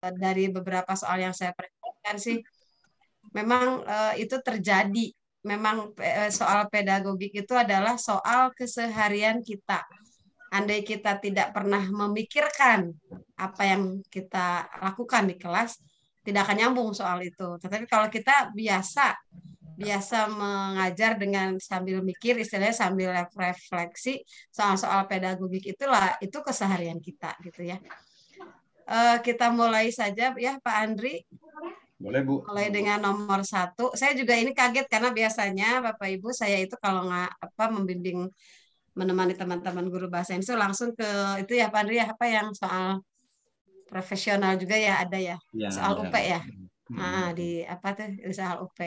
dari beberapa soal yang saya perhatikan sih, memang itu terjadi. Memang soal pedagogik itu adalah soal keseharian kita. Andai kita tidak pernah memikirkan apa yang kita lakukan di kelas, tidak akan nyambung soal itu. Tetapi kalau kita biasa mengajar dengan sambil mikir, istilahnya sambil refleksi soal-soal pedagogik, itu keseharian kita gitu ya. Kita mulai saja ya Pak Andri. Boleh Bu. Mulai dengan nomor 1. Saya juga ini kaget karena biasanya Bapak Ibu saya itu kalau membimbing, menemani teman-teman guru bahasa Indonesia langsung ke itu ya Pak Andri ya, apa yang soal profesional juga ya ada ya, soal UP ya. Nah, di apa tuh soal UP.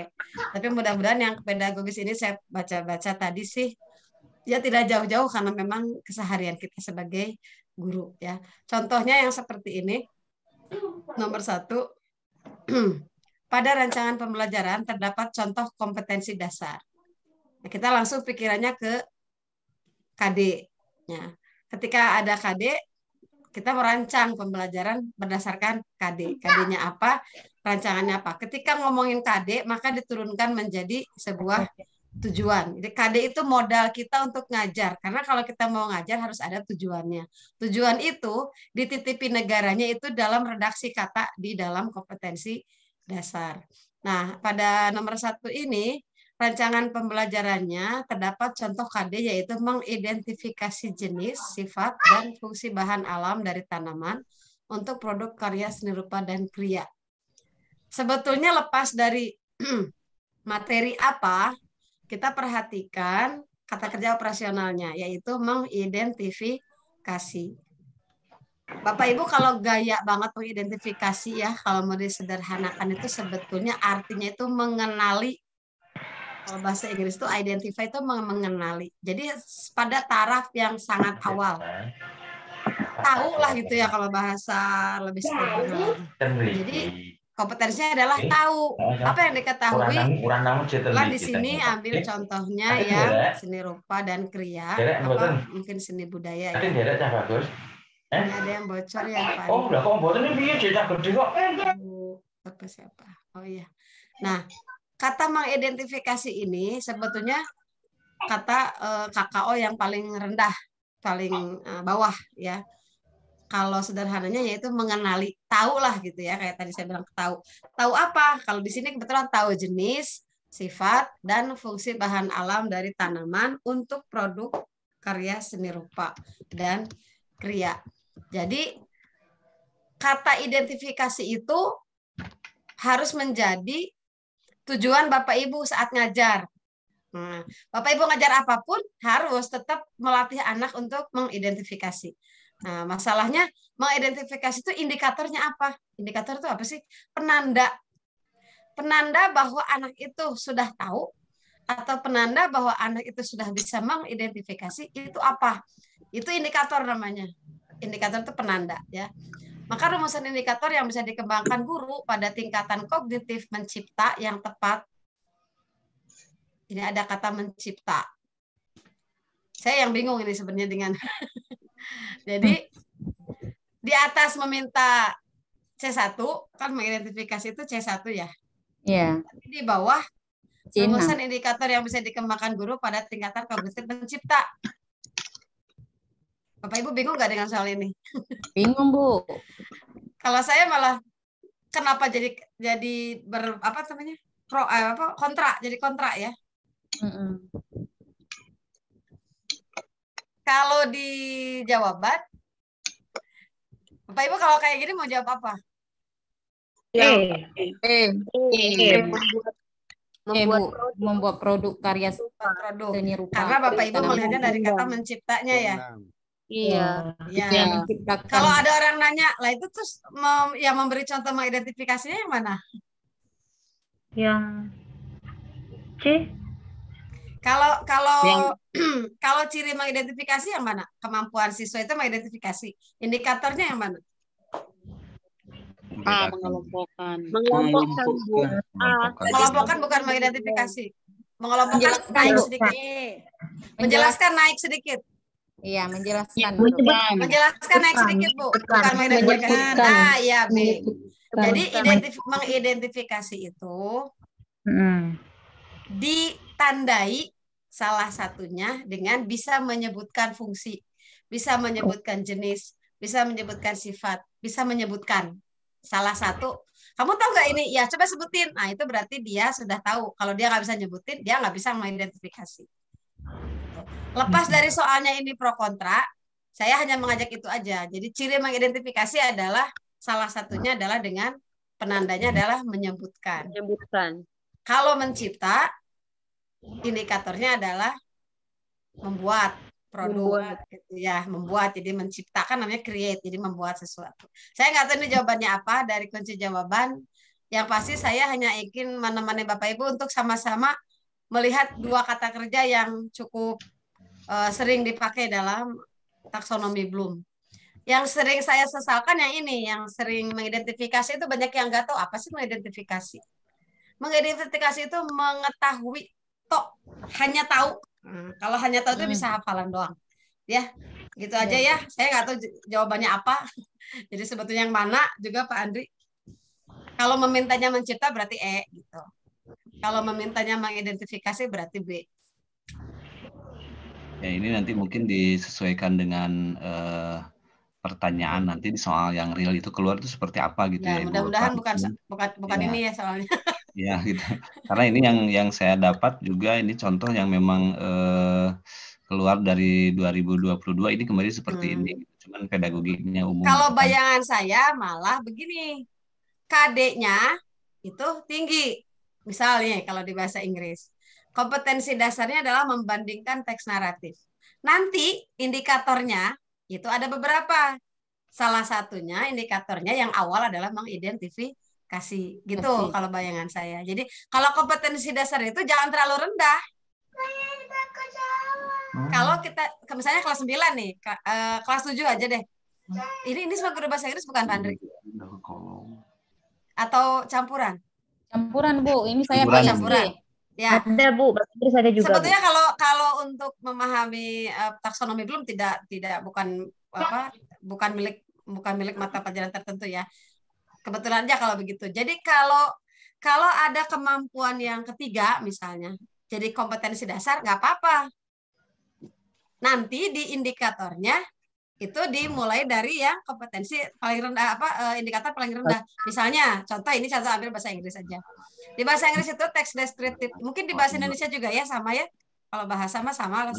Tapi mudah-mudahan yang pedagogis ini saya baca-baca tadi sih ya tidak jauh-jauh karena memang keseharian kita sebagai guru ya. Contohnya yang seperti ini. Nomor 1. Pada rancangan pembelajaran terdapat contoh kompetensi dasar. Nah, kita langsung pikirannya ke KD. Ya. Ketika ada KD, kita merancang pembelajaran berdasarkan KD. KD-nya apa? Rancangannya apa? Ketika ngomongin KD, maka diturunkan menjadi sebuah tujuan. Jadi KD itu modal kita untuk ngajar. Karena kalau kita mau ngajar harus ada tujuannya. Tujuan itu dititipi negaranya itu dalam redaksi kata di dalam kompetensi dasar. Nah, pada nomor 1 ini, rancangan pembelajarannya terdapat contoh KD yaitu mengidentifikasi jenis, sifat, dan fungsi bahan alam dari tanaman untuk produk karya seni rupa dan kriya. Sebetulnya lepas dari materi apa, kita perhatikan kata kerja operasionalnya, yaitu mengidentifikasi. Bapak Ibu kalau gaya banget mengidentifikasi ya, kalau mau disederhanakan itu sebetulnya artinya itu mengenali. Kalau bahasa Inggris itu identify itu mengenali. Jadi pada taraf yang sangat awal. Tahu lah gitu ya kalau bahasa lebih sederhana. Jadi kompetensinya adalah tahu apa yang diketahui. Lah di sini ambil contohnya ya seni rupa dan kriya, apa mungkin seni budaya ya. Ini ada yang bocor ya Pak. Oh, lah kok bocor ini piye cetak gede kok? Apa siapa? Oh iya. Nah, kata mengidentifikasi ini sebetulnya kata KKO yang paling rendah, paling bawah ya. Kalau sederhananya yaitu mengenali, tahu lah gitu ya, kayak tadi saya bilang tahu. Tahu apa? Kalau di sini kebetulan tahu jenis, sifat, dan fungsi bahan alam dari tanaman untuk produk karya seni rupa dan kriya. Jadi kata identifikasi itu harus menjadi tujuan Bapak Ibu saat ngajar. Nah, Bapak Ibu ngajar apapun harus tetap melatih anak untuk mengidentifikasi. Nah, masalahnya mengidentifikasi itu indikatornya apa? Indikator itu apa sih? Penanda. Penanda bahwa anak itu sudah tahu atau penanda bahwa anak itu sudah bisa mengidentifikasi itu apa? Itu indikator namanya. Indikator itu penanda ya. Maka rumusan indikator yang bisa dikembangkan guru pada tingkatan kognitif mencipta yang tepat. Ini ada kata mencipta. Saya yang bingung ini sebenarnya dengan jadi di atas meminta C1 kan mengidentifikasi itu C1 ya. Iya. Tapi di bawah rumusan indikator yang bisa dikembangkan guru pada tingkatan kognitif mencipta. Bapak Ibu bingung nggak dengan soal ini? Bingung Bu. Kalau saya malah kenapa jadi apa namanya kontra jadi kontra ya. Kalau di jawaban, Bapak Ibu kalau kayak gini mau jawab apa? Membuat produk karya seni rupa. Karena Bapak Ibu melihatnya dari kata menciptanya ya. Iya. Ya. Kalau ada orang nanya, lah itu terus yang memberi contoh mengidentifikasinya yang mana? Yang C. Kalau ciri mengidentifikasi yang mana? Kemampuan siswa itu mengidentifikasi. Indikatornya yang mana? Mengelompokkan. Mengelompokkan bukan mengidentifikasi. Mengelompokkan naik sedikit. Menjelaskan naik sedikit. Iya, menjelaskan. Menjelaskan naik sedikit, Bu. Bukan mengidentifikasi. Ah, iya, B. Jadi mengidentifikasi itu ditandai salah satunya dengan bisa menyebutkan fungsi, bisa menyebutkan jenis, bisa menyebutkan sifat, bisa menyebutkan salah satu. Kamu tahu nggak ini? Ya, coba sebutin. Nah, itu berarti dia sudah tahu. Kalau dia nggak bisa nyebutin, dia nggak bisa mengidentifikasi. Lepas dari soalnya ini pro kontra, saya hanya mengajak itu aja. Jadi ciri mengidentifikasi adalah salah satunya adalah dengan penandanya adalah menyebutkan. Kalau mencipta, indikatornya adalah membuat produk, gitu ya, membuat. Jadi menciptakan namanya create, jadi membuat sesuatu. Saya nggak tahu ini jawabannya apa dari kunci jawaban. Yang pasti saya hanya ingin menemani Bapak Ibu untuk sama-sama melihat dua kata kerja yang cukup sering dipakai dalam taksonomi Bloom. Yang sering saya sesalkan yang ini, yang sering mengidentifikasi itu banyak yang nggak tahu apa sih mengidentifikasi. Mengidentifikasi itu mengetahui, hanya tahu. Kalau hanya tahu itu bisa hafalan doang. Ya, gitu aja ya. Saya nggak tahu jawabannya apa. Jadi sebetulnya yang mana juga Pak Andri. Kalau memintanya mencipta berarti E gitu. Kalau memintanya mengidentifikasi berarti B. Ya, ini nanti mungkin disesuaikan dengan pertanyaan nanti di soal yang real itu keluar itu seperti apa gitu ya. Mudah-mudahan bukan ya. Ini ya soalnya. Ya gitu. Karena ini yang saya dapat juga ini contoh yang memang keluar dari 2022 ini kemarin seperti ini. Cuman pedagogiknya umum. Kalau bayangan saya malah begini. KD-nya itu tinggi. Misalnya kalau di bahasa Inggris. Kompetensi dasarnya adalah membandingkan teks naratif. Nanti indikatornya itu ada beberapa. Salah satunya indikatornya yang awal adalah mengidentifikasi. Gitu kalau bayangan saya. Jadi kalau kompetensi dasar itu jangan terlalu rendah. Kalau kita misalnya kelas 9 nih, kelas 7 aja deh. Ini semua guru bahasa Inggris bukan Pak Andri? Atau campuran? Campuran, Bu. Ini saya campuran. Ya. Ada, Bu. Bahasa Inggris ada juga. Sebetulnya kalau untuk memahami taksonomi Bloom bukan milik mata pelajaran tertentu ya. Kebetulan aja kalau begitu. Jadi kalau ada kemampuan yang ketiga misalnya, jadi kompetensi dasar nggak apa-apa. Nanti di indikatornya itu dimulai dari yang kompetensi paling rendah, indikator paling rendah. Misalnya, contoh ambil bahasa Inggris aja. Di bahasa Inggris itu teks deskriptif. Mungkin di bahasa Indonesia juga ya, sama ya. Kalau bahasa sama lah.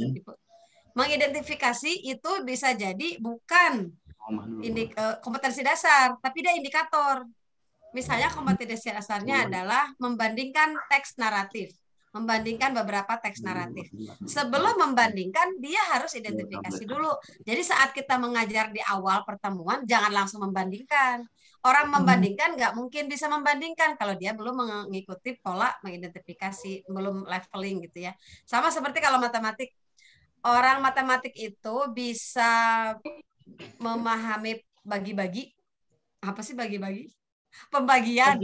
Mengidentifikasi itu bisa jadi bukan kompetensi dasar, tapi dia indikator. Misalnya kompetensi dasarnya adalah membandingkan teks naratif. Membandingkan beberapa teks naratif. Sebelum membandingkan, dia harus identifikasi dulu. Jadi saat kita mengajar di awal pertemuan, jangan langsung membandingkan. Orang membandingkan nggak mungkin bisa membandingkan kalau dia belum mengikuti pola mengidentifikasi, belum leveling gitu ya. Sama seperti kalau matematik. Orang matematik itu bisa memahami bagi-bagi. Apa sih bagi-bagi? Pembagian.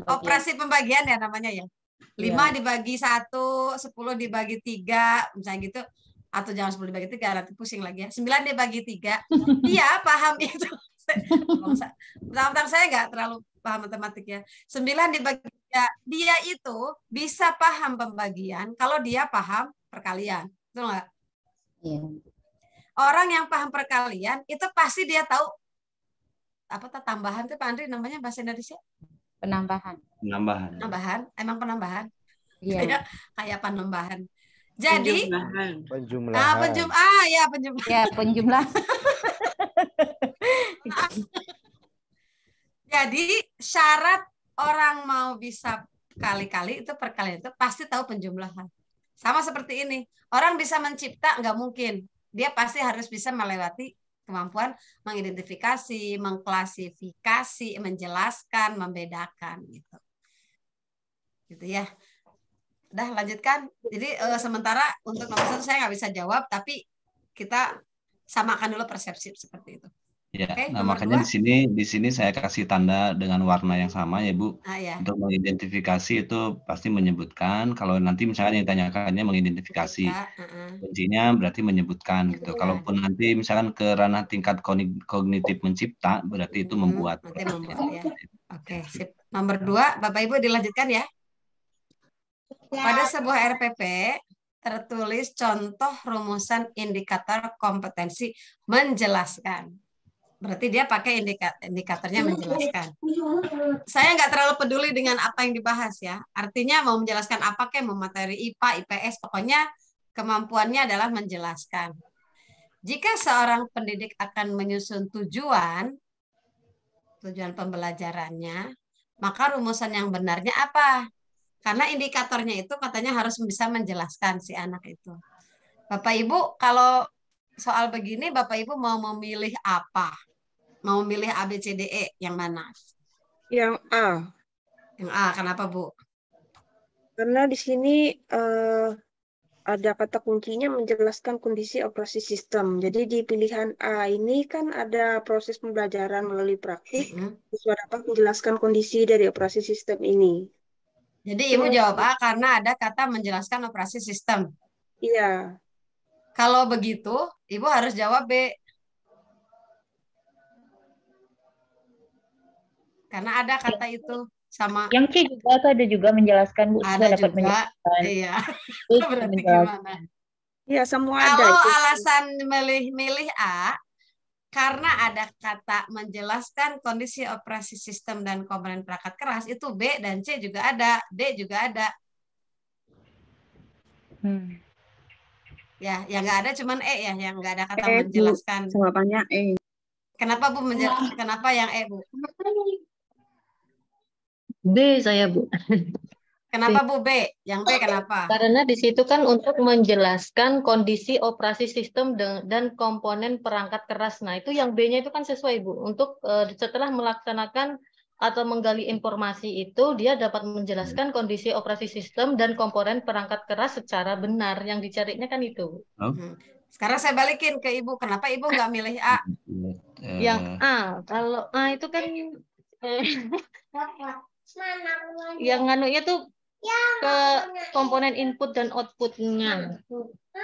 Operasi pembagian ya namanya ya. 5 dibagi 1, 10 dibagi 3, misalnya gitu. Atau jangan 10 dibagi 3, nanti pusing lagi ya. 9 dibagi 3. Dia paham itu. Bentar, saya nggak terlalu paham matematik ya. 9 dibagi 3. Dia itu bisa paham pembagian kalau dia paham perkalian. Betul nggak? Iya. Orang yang paham perkalian, itu pasti dia tahu tambahan itu Pak Andri namanya bahasa Indonesia? Penambahan. Emang penambahan. Iya. Kayak penambahan. Jadi penjumlahan. Penjumlahan. Jadi syarat orang mau bisa kali-kali itu perkalian itu pasti tahu penjumlahan. Sama seperti ini. Orang bisa mencipta nggak mungkin. Dia pasti harus bisa melewati kemampuan mengidentifikasi, mengklasifikasi, menjelaskan, membedakan gitu. Gitu ya. Udah lanjutkan. Jadi sementara untuk nomor 1 saya nggak bisa jawab, tapi kita samakan dulu persepsi seperti itu. Ya, Oke, nah nomor makanya 2. di sini saya kasih tanda dengan warna yang sama ya Bu. Ya. Untuk mengidentifikasi itu pasti menyebutkan. Kalau nanti misalkan yang ditanyakannya mengidentifikasi, kuncinya berarti menyebutkan gitu. Kalaupun nanti misalkan ke ranah tingkat kognitif mencipta, berarti itu membuat. Berarti membuat ya. Oke, sip. Nomor 2, Bapak Ibu dilanjutkan ya. Pada sebuah RPP tertulis contoh rumusan indikator kompetensi menjelaskan. Berarti dia pakai indikatornya menjelaskan. Saya nggak terlalu peduli dengan apa yang dibahas ya. Artinya mau menjelaskan apa kayak mau materi IPA, IPS, pokoknya kemampuannya adalah menjelaskan. Jika seorang pendidik akan menyusun tujuan pembelajarannya, maka rumusan yang benarnya apa? Karena indikatornya itu katanya harus bisa menjelaskan si anak itu. Bapak Ibu, kalau soal begini Bapak Ibu mau memilih apa? Mau memilih A, B, C, D, E yang mana? Yang A. Yang A, kenapa Bu? Karena di sini ada kata kuncinya menjelaskan kondisi operasi sistem. Jadi di pilihan A ini kan ada proses pembelajaran melalui praktik, siswa dapat menjelaskan kondisi dari operasi sistem ini. Jadi Ibu jawab A karena ada kata menjelaskan operasi sistem. Iya. Kalau begitu, Ibu harus jawab B. Karena ada kata itu sama. Yang C juga ada juga menjelaskan Bu. Ada dapat juga. Menjelaskan. Iya. Terus Berarti menjelaskan. gimana? Iya, semua ada. Kalau Itu. alasan milih A, karena ada kata menjelaskan kondisi operasi sistem dan komponen perangkat keras, itu B dan C juga ada, D juga ada. Ya, yang nggak ada cuman E ya, yang nggak ada kata menjelaskan. Jawabannya E. Kenapa Bu? Kenapa yang E Bu? B saya Bu. Kenapa Bu B? Yang B kenapa? Karena di situ kan untuk menjelaskan kondisi operasi sistem dan komponen perangkat keras. Nah itu yang B-nya itu kan sesuai Bu. Untuk setelah melaksanakan atau menggali informasi itu, dia dapat menjelaskan kondisi operasi sistem dan komponen perangkat keras secara benar. Yang dicarinya kan itu. Sekarang saya balikin ke Ibu. Kenapa Ibu nggak milih A? Yang A. Kalau A itu kan yang nganunya tuh ke komponen input dan outputnya.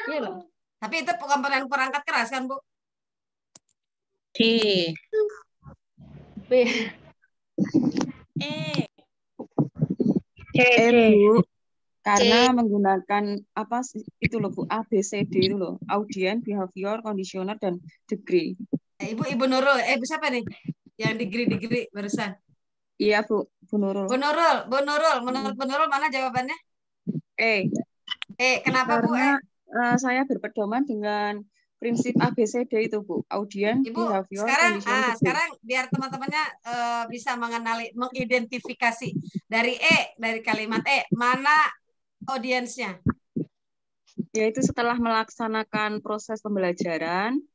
Iya loh. Tapi itu komponen perangkat keras kan Bu? D. B. Bu. Karena menggunakan apa itu loh Bu, A, B, C, D itu loh. Audien, behavior, conditioner, dan degree. Ibu Nurul, Bu siapa nih? Yang degree barusan. Iya Bu, Bu Nurul. Bu Nurul, menurut Bu Nurul mana jawabannya? E. Kenapa Bu? Karena saya berpedoman dengan prinsip ABCD itu Bu, audien, Ibu, behavior, sekarang biar teman-temannya bisa mengidentifikasi dari dari kalimat mana audiensnya? Yaitu setelah melaksanakan proses pembelajaran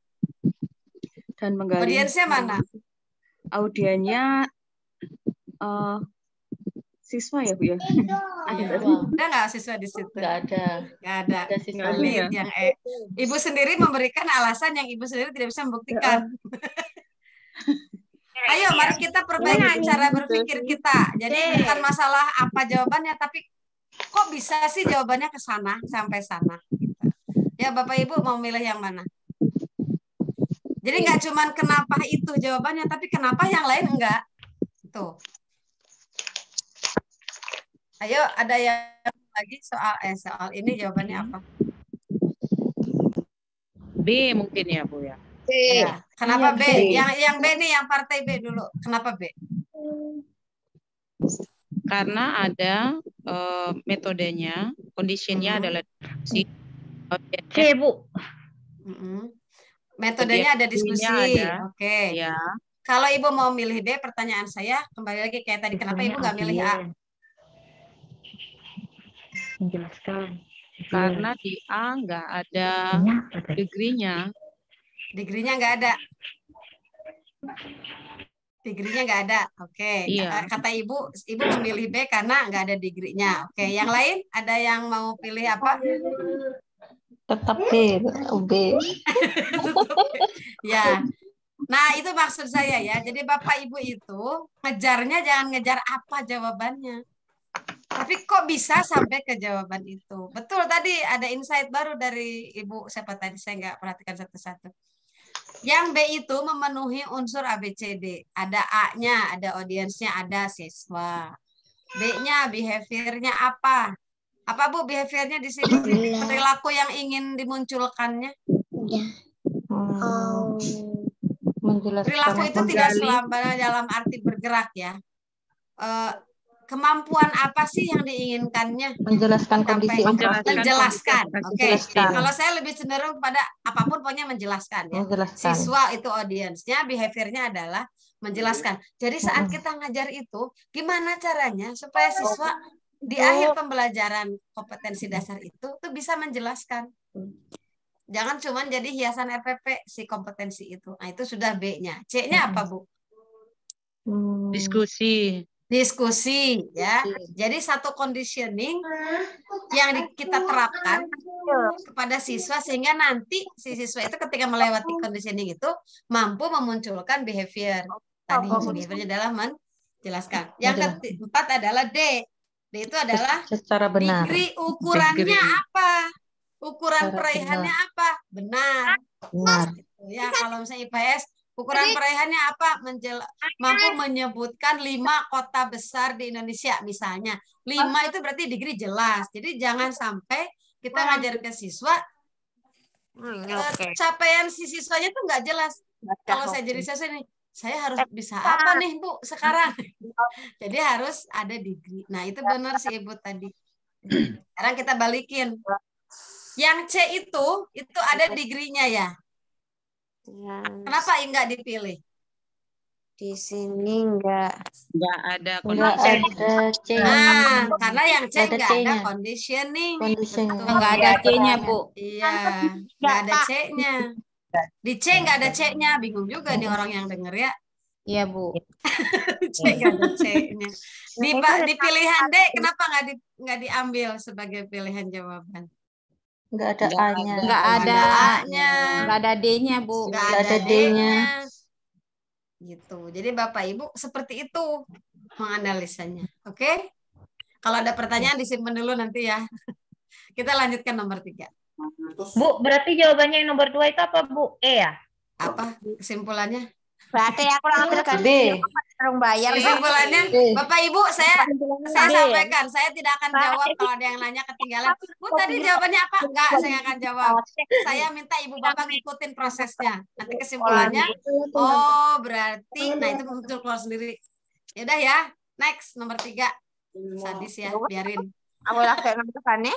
dan menggali. Audiensnya mana? Audiennya siswa ya Bu ya? Ada nggak siswa di situ? Nggak ada. Nggak ada. Siswa Ya. Yang Ibu sendiri memberikan alasan yang Ibu sendiri tidak bisa membuktikan. Ayo, mari kita perbaiki cara berpikir kita. Jadi bukan masalah apa jawabannya, tapi kok bisa sih jawabannya ke sana sampai sana. Gitu. Ya Bapak Ibu mau milih yang mana? Jadi nggak cuman kenapa itu jawabannya, tapi kenapa yang lain enggak. Tuh. Ayo, ada yang lagi soal ini jawabannya apa? B mungkin ya Bu ya. Ya. Kenapa B? Yang B nih, yang partai B dulu. Kenapa B? Karena ada metodenya, conditionnya adalah C Bu. Metodenya ada diskusi. Oke. Ya. Kalau Ibu mau milih D, pertanyaan saya kembali lagi kayak tadi. Kenapa Ibu nggak milih A? Menjelaskan. Karena di A nggak ada degree-nya. Degree-nya nggak ada. Degree-nya nggak ada. Oke. Iya. Kata Ibu memilih B karena nggak ada degree-nya. Oke. Yang lain ada yang mau pilih apa? Tetap B. Ya. Nah, itu maksud saya ya. Jadi Bapak Ibu itu ngejarnya jangan ngejar apa jawabannya. Tapi kok bisa sampai ke jawaban itu. Betul, tadi ada insight baru dari Ibu siapa tadi, saya nggak perhatikan satu-satu. Yang B itu memenuhi unsur ABCD. Ada A-nya, ada audiensnya, ada siswa. B-nya behaviornya apa? Apa Bu behaviornya di sini? Perilaku yang ingin dimunculkannya. Perilaku itu tidak selamanya dalam arti bergerak ya. Kemampuan apa sih yang diinginkannya? Menjelaskan kondisi operasi. Menjelaskan. Oke. Kalau saya lebih cenderung pada apapun pokoknya menjelaskan ya. Menjelaskan. Siswa itu audiensnya, behaviornya adalah menjelaskan. Jadi saat kita ngajar itu, gimana caranya supaya siswa di akhir pembelajaran kompetensi dasar itu tuh bisa menjelaskan. Jangan cuma jadi hiasan RPP si kompetensi itu. Nah, itu sudah B-nya. C-nya apa, Bu? Diskusi. Diskusi, ya. Jadi satu conditioning yang kita terapkan kepada siswa sehingga nanti si siswa itu ketika melewati conditioning itu mampu memunculkan behavior. Tadi behaviornya adalah menjelaskan. Yang keempat adalah D. D itu adalah secara benar. Degree ukurannya apa? Ukuran peraihannya apa? Benar. Ya, kalau misalnya IPS, ukuran peraihannya apa? Mampu menyebutkan 5 kota besar di Indonesia misalnya. 5 itu berarti degree jelas. Jadi jangan sampai kita ngajar ke siswa capaian si siswanya tuh nggak jelas. Kalau saya jadi siswa nih, saya harus bisa apa nih Bu sekarang? Jadi harus ada degree. Nah, itu benar sih Ibu tadi. Sekarang kita balikin. Yang C itu ada degree-nya ya. Kenapa enggak dipilih? Di sini enggak ada C. Nah, karena yang C enggak ada conditioning. Enggak ada C-nya, Bu. Iya, enggak ada C-nya. Di C enggak ada C-nya, bingung juga nih orang yang denger ya. Iya, Bu. C enggak ada C-nya. Di pilihan D kenapa enggak diambil sebagai pilihan jawaban? Enggak ada A-nya. Enggak ada A-nya. Enggak ada D-nya, Bu. Enggak ada D-nya. Gitu. Jadi Bapak Ibu seperti itu menganalisanya. Oke? Kalau ada pertanyaan disimpan dulu nanti ya. Kita lanjutkan nomor 3. Bu, berarti jawabannya yang nomor 2 itu apa, Bu? E ya? Apa kesimpulannya? Berarti aku ambil kan B. bayar. Kesimpulannya, Bapak Ibu, saya sampaikan, saya tidak akan jawab kalau ada yang nanya ketinggalan. Bu, tadi jawabannya apa? Enggak, saya nggak akan jawab. Saya minta Ibu Bapak ngikutin prosesnya. Nanti kesimpulannya, oh berarti, nah itu muncul keluar sendiri. Yaudah ya, next, nomor 3. Sadis ya, biarin. Aku lakukan ngetekannya.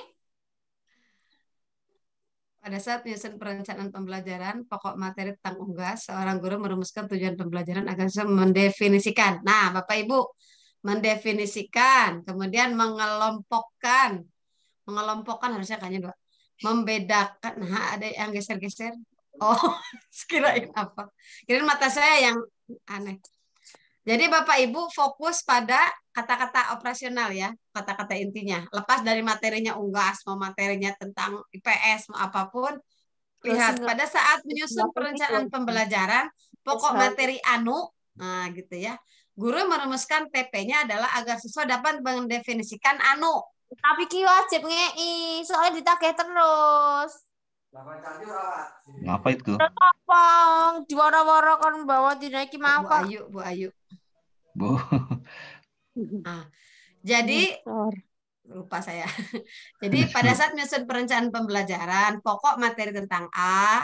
Pada saat menyusun perencanaan pembelajaran, pokok materi tentang unggas, seorang guru merumuskan tujuan pembelajaran agar bisa mendefinisikan. Nah, Bapak Ibu, mendefinisikan, kemudian mengelompokkan. Mengelompokkan harusnya kayaknya 2. Membedakan. Nah, ada yang geser-geser. Oh, kirain apa? Kirain mata saya yang aneh. Jadi Bapak Ibu fokus pada kata-kata operasional ya, kata-kata intinya. Lepas dari materinya unggas, mau materinya tentang IPS, mau apapun. Lihat, pada saat menyusun perencanaan pembelajaran, pokok materi anu, nah gitu ya. Guru merumuskan TP-nya adalah agar siswa dapat mendefinisikan anu. Tapi ki wajib ngei, soalnya ditagih terus. Apa itu? Apa? Diwara-wara kan bawa dinaiki mau kok. Bu Ayu. Bu. Nah, jadi lupa saya. Jadi pada saat menyusun perencanaan pembelajaran, pokok materi tentang A,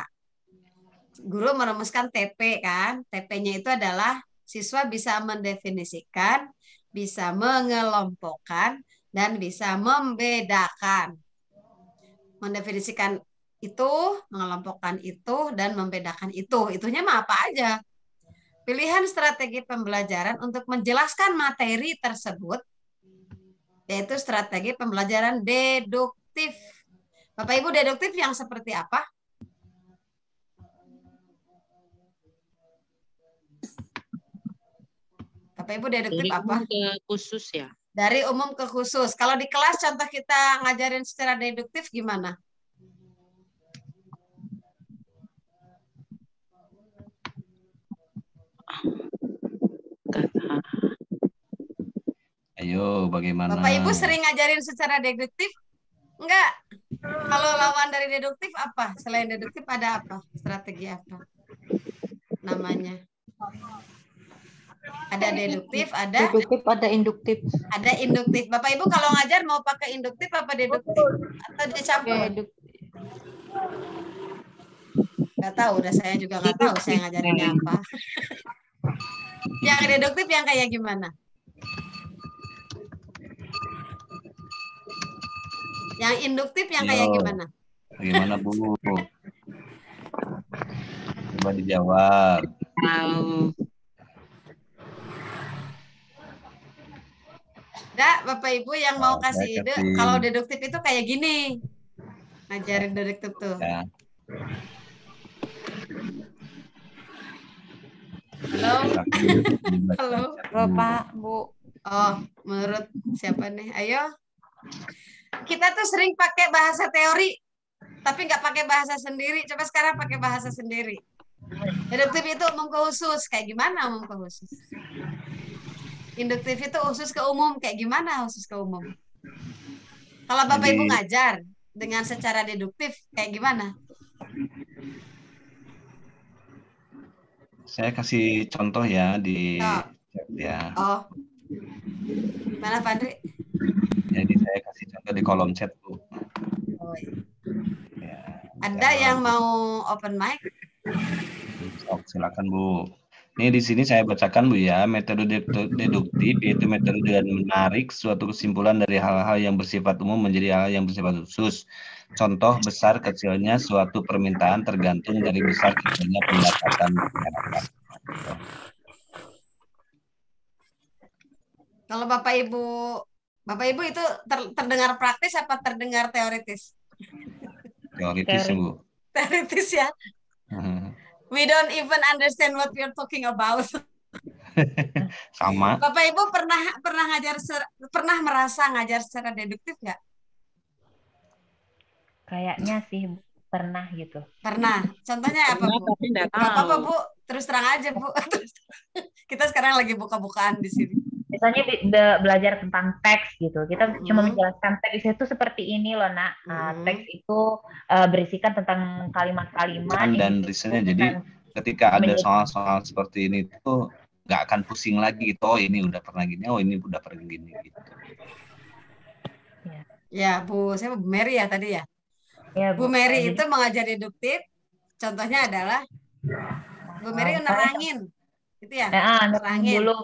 guru merumuskan TP kan. TP-nya itu adalah siswa bisa mendefinisikan, bisa mengelompokkan, dan bisa membedakan. Mendefinisikan itu, mengelompokkan itu, dan membedakan itu. Itunya mah apa aja. Pilihan strategi pembelajaran untuk menjelaskan materi tersebut, yaitu strategi pembelajaran deduktif. Bapak Ibu, deduktif yang seperti apa? Bapak Ibu, deduktif apa? Ke khusus ya. Dari umum ke khusus. Kalau di kelas contoh kita ngajarin secara deduktif gimana? Ayo, bagaimana? Bapak Ibu sering ngajarin secara deduktif? Enggak. Kalau lawan dari deduktif apa? Selain deduktif ada apa? Strategi apa? Namanya. Ada deduktif, ada Deduktif, ada induktif. ada induktif. Bapak Ibu kalau ngajar mau pakai induktif apa deduktif? Atau dicampur? Nggak tahu, udah saya juga nggak tahu saya ngajarinnya apa. Yang deduktif yang kayak gimana? Yang induktif yang kayak Yo. gimana? Bagaimana, Bu? Coba dijawab. Enggak, Bapak Ibu yang mau Saya kasih ide, kasih. kalau deduktif itu kayak gini. Ngajarin deduktif tuh. Ya. Halo? Halo? Bapak, Bu. Oh, menurut siapa nih? Ayo. Kita tuh sering pakai bahasa teori, tapi nggak pakai bahasa sendiri. Coba sekarang pakai bahasa sendiri. Deduktif itu umum ke khusus. Kayak gimana umum ke khusus? Induktif itu khusus ke umum. Kayak gimana khusus ke umum? Kalau Bapak Ibu ngajar dengan secara deduktif, kayak gimana? Saya kasih contoh ya di Oh. chat ya. Oh. Gimana Pak Andri? Jadi saya kasih contoh di kolom chat, Bu. Oh, iya. Ya, Ada yang mau open mic? sok, silakan, Bu. Ini di sini saya bacakan, Bu ya, metode deduktif yaitu metode dengan menarik suatu kesimpulan dari hal-hal yang bersifat umum menjadi hal yang bersifat khusus. Contoh besar kecilnya suatu permintaan tergantung dari besar kecilnya pendapatan masyarakat. Kalau Bapak Ibu itu terdengar praktis apa terdengar teoritis? Teoritis, Bu. Teoritis ya. We don't even understand what we're talking about. Sama. Bapak Ibu pernah merasa ngajar secara deduktif nggak? Kayaknya sih pernah gitu. Pernah. Contohnya apa, Bu? Tapi nggak Nggak apa-apa, tahu. Bu. Terus terang aja, Bu. Kita sekarang lagi buka-bukaan di sini. Misalnya belajar tentang teks gitu. Kita cuma menjelaskan teks itu seperti ini loh, Nak. Teks itu berisikan tentang kalimat-kalimat. Dan risetnya jadi ketika ada soal-soal seperti ini tuh nggak akan pusing lagi gitu. Oh ini udah pernah gini, oh ini udah pernah gini gitu. Ya, Bu, saya Bu Mary ya tadi ya. Ya, Bu Mary itu mengajar deduktif. Contohnya adalah Bu Mary nerangin, gitu ya? Nerangin dulu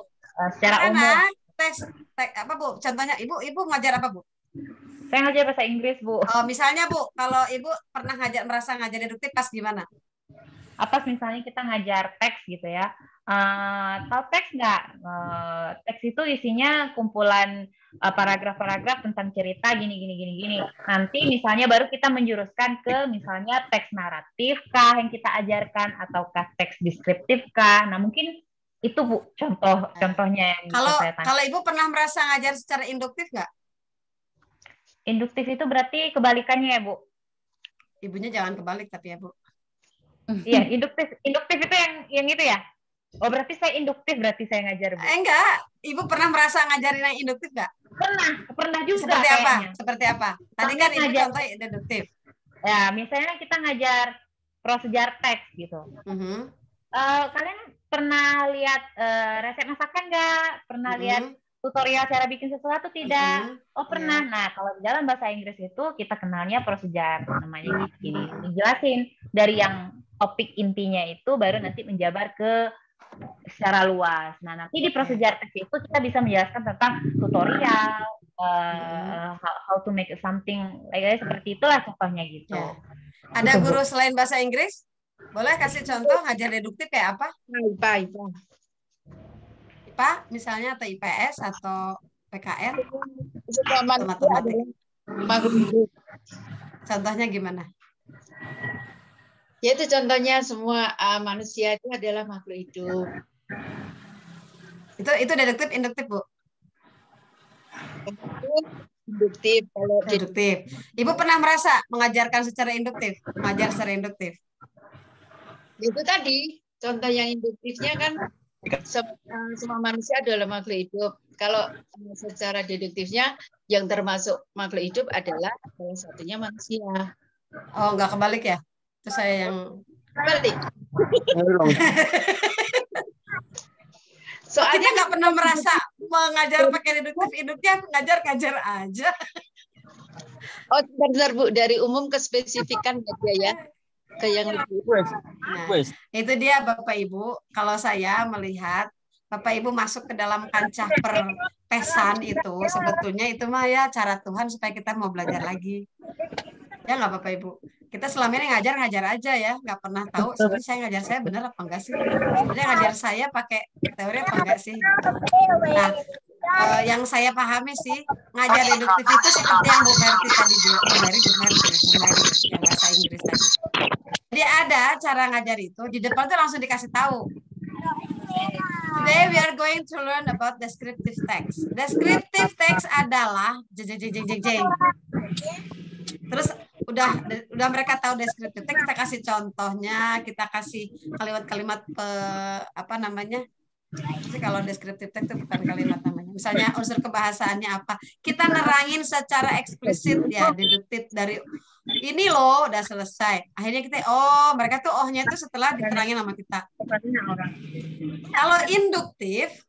secara umum. Teks apa Bu? Contohnya Ibu ngajar apa Bu? Saya ngajar bahasa Inggris, Bu. Oh, misalnya Bu, kalau Ibu pernah merasa ngajar deduktif pas gimana? Apa misalnya kita ngajar teks gitu ya? Tahu teks nggak? Teks itu isinya kumpulan paragraf-paragraf tentang cerita gini. Nanti misalnya baru kita menjuruskan ke misalnya teks naratif kah yang kita ajarkan ataukah teks deskriptif kah? Nah mungkin itu Bu contohnya yang saya tanya. Kalau Ibu pernah merasa ngajar secara induktif nggak? Induktif itu berarti kebalikannya ya Bu? Ibunya jangan kebalik tapi ya Bu. Iya, induktif itu yang itu ya? Oh, berarti saya induktif berarti saya ngajar, Bu. Enggak, Ibu pernah merasa ngajarin yang induktif nggak? Pernah juga. Seperti apa? Tadi kan Ibu contoh deduktif. Ya, misalnya kita ngajar prosejar teks gitu. Kalian pernah lihat resep masakan nggak? Pernah lihat tutorial cara bikin sesuatu tidak? Oh pernah. Nah kalau di dalam bahasa Inggris itu kita kenalnya prosejar namanya gini. Dijelasin dari yang topik intinya itu baru nanti menjabar ke secara luas. Nah nanti di prosejar teks itu kita bisa menjelaskan tentang tutorial, how to make something, seperti itulah contohnya gitu. Ada guru selain bahasa Inggris? Boleh kasih contoh ngajar deduktif kayak apa? IPA misalnya atau IPS atau PKN atau matematik. Contohnya gimana? Yaitu contohnya semua manusia itu adalah makhluk hidup. Itu deduktif induktif Bu? Induktif. Kalau deduktif. Ibu pernah merasa mengajarkan secara induktif? Mengajar secara induktif? Itu tadi contoh yang induktifnya kan Semua manusia adalah makhluk hidup. Kalau secara deduktifnya yang termasuk makhluk hidup adalah salah satunya manusia. Oh, nggak kebalik ya? Itu saya yang balik. Soalnya kita nggak pernah merasa mengajar pakai deduktif, hidupnya ngajar aja. Oh, benar Bu, dari umum ke spesifikan ya. Ke yang lebih. Nah, itu dia Bapak Ibu. Kalau saya melihat Bapak Ibu masuk ke dalam kancah perpesan itu, sebetulnya itu mah ya cara Tuhan supaya kita mau belajar lagi. Ya nggak Bapak Ibu? Kita selama ini ngajar aja ya, nggak pernah tahu sebenarnya saya ngajar saya benar apa enggak sih. Sebenarnya ngajar saya pakai teori apa enggak sih. Nah, yang saya pahami sih ngajar deduktif itu seperti yang Bu Herti tadi bilang, yang bahasa Inggris tadi. Jadi ada cara ngajar itu di depan tuh langsung dikasih tahu. Today we are going to learn about descriptive text. Descriptive text adalah jeng. Terus udah mereka tahu descriptive text, kita kasih contohnya, kita kasih kalimat-kalimat apa namanya? Jadi kalau descriptive text itu bukan kalimat namanya. Misalnya unsur kebahasaannya apa? Kita nerangin secara eksplisit ya, deduktif dari ini loh udah selesai. Akhirnya kita mereka tuh ohnya itu setelah diterangin sama kita. Kalau induktif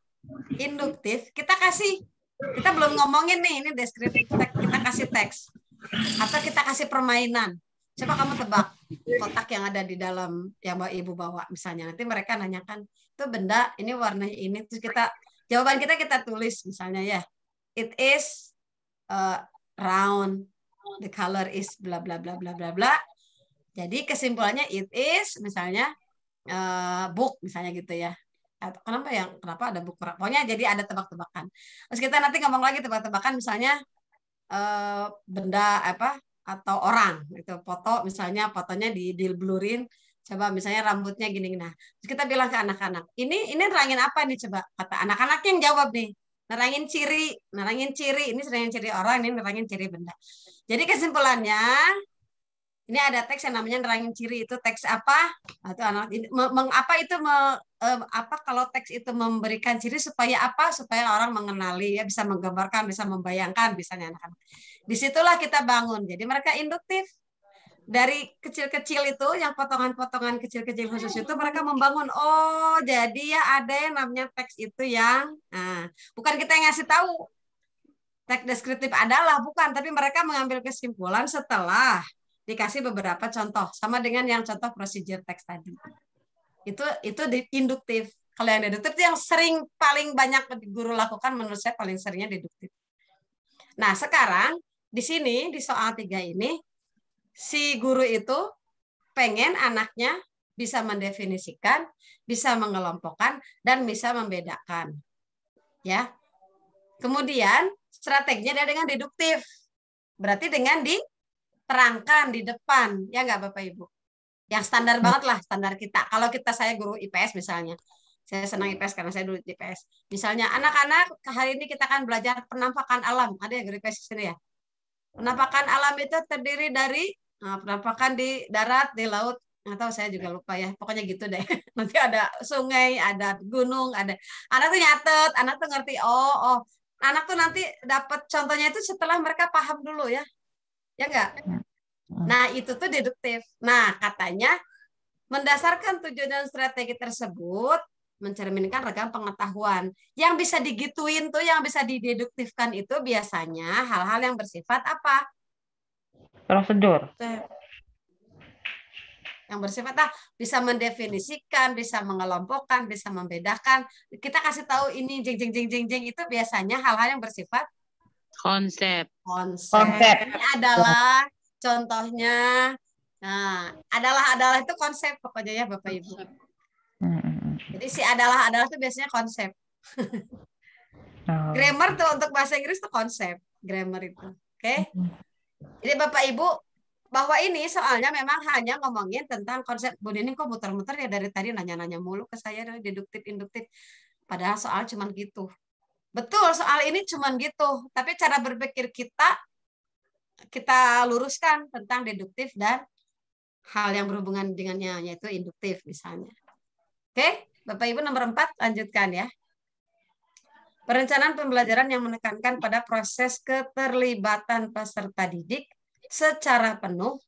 kita belum ngomongin nih ini descriptive text, kita kasih teks atau kita kasih permainan. Coba kamu tebak kotak yang ada di dalam yang Ibu bawa misalnya. Nanti mereka nanyakan, itu benda ini warnanya ini, terus jawaban kita tulis misalnya ya. It is round, the color is bla bla bla bla bla bla. Jadi kesimpulannya it is misalnya book misalnya gitu ya. Kenapa ada book? Pokoknya jadi ada tebak-tebakan. Terus kita nanti ngomong lagi tebak-tebakan misalnya benda apa atau orang itu foto misalnya fotonya di-blurin, coba misalnya rambutnya gini. Nah, terus kita bilang ke anak-anak, ini nerangin apa nih, coba kata anak-anak yang jawab nih, nerangin ciri, ini nerangin ciri orang, ini nerangin ciri benda. Jadi kesimpulannya ini ada teks yang namanya nerangin ciri, itu teks apa? Atau anak kalau teks itu memberikan ciri supaya apa? Supaya orang mengenali ya, bisa menggambarkan, bisa membayangkan, misalnya anak-anak. Disitulah kita bangun. Jadi mereka induktif. Dari kecil-kecil itu, yang potongan-potongan kecil-kecil khusus itu mereka membangun. Oh, jadi ya ada yang namanya teks itu yang, bukan kita yang ngasih tahu. Teks deskriptif adalah bukan, tapi mereka mengambil kesimpulan setelah dikasih beberapa contoh, sama dengan yang contoh procedure teks tadi. Itu induktif. Kalau yang deduktif itu yang paling banyak guru lakukan, menurut saya paling seringnya deduktif. Nah, sekarang di sini di soal 3 ini si guru itu pengen anaknya bisa mendefinisikan, bisa mengelompokkan, dan bisa membedakan. Ya. Kemudian strateginya dia dengan deduktif. Berarti dengan diterangkan di depan, ya nggak Bapak Ibu? Yang standar banget lah, standar kita. Kalau saya guru IPS misalnya, saya senang IPS karena saya dulu di IPS. Misalnya, anak-anak, hari ini kita akan belajar penampakan alam. Ada yang guru IPS di sini ya? Penampakan alam itu terdiri dari penampakan di darat, di laut. Nggak tahu, saya juga lupa ya. Pokoknya gitu deh. Nanti ada sungai, ada gunung, ada. Anak tuh nyatet, anak tuh ngerti. Anak tuh nanti dapat contohnya itu setelah mereka paham dulu ya. Ya nggak? Nah, itu tuh deduktif. Nah, katanya mendasarkan tujuan dan strategi tersebut mencerminkan ragam pengetahuan. Yang bisa digituin tuh, yang bisa dideduktifkan itu biasanya hal-hal yang bersifat apa? Prosedur. Yang bersifat bisa mendefinisikan, bisa mengelompokkan, bisa membedakan. Kita kasih tahu ini jeng itu biasanya hal-hal yang bersifat konsep. Ini adalah contohnya. Nah, adalah itu konsep pokoknya ya Bapak Ibu. Jadi si adalah itu biasanya konsep. Grammar tuh untuk bahasa Inggris tuh konsep, grammar itu. Oke? Jadi Bapak Ibu, bahwa ini soalnya memang hanya ngomongin tentang konsep. Bu Nining kok muter-muter ya dari tadi nanya-nanya mulu ke saya dari deduktif, induktif. Padahal soal cuman gitu. Betul, soal ini cuman gitu. Tapi cara berpikir kita luruskan tentang deduktif dan hal yang berhubungan dengannya, yaitu induktif misalnya. Oke, Bapak Ibu nomor 4 lanjutkan ya. Perencanaan pembelajaran yang menekankan pada proses keterlibatan peserta didik secara penuh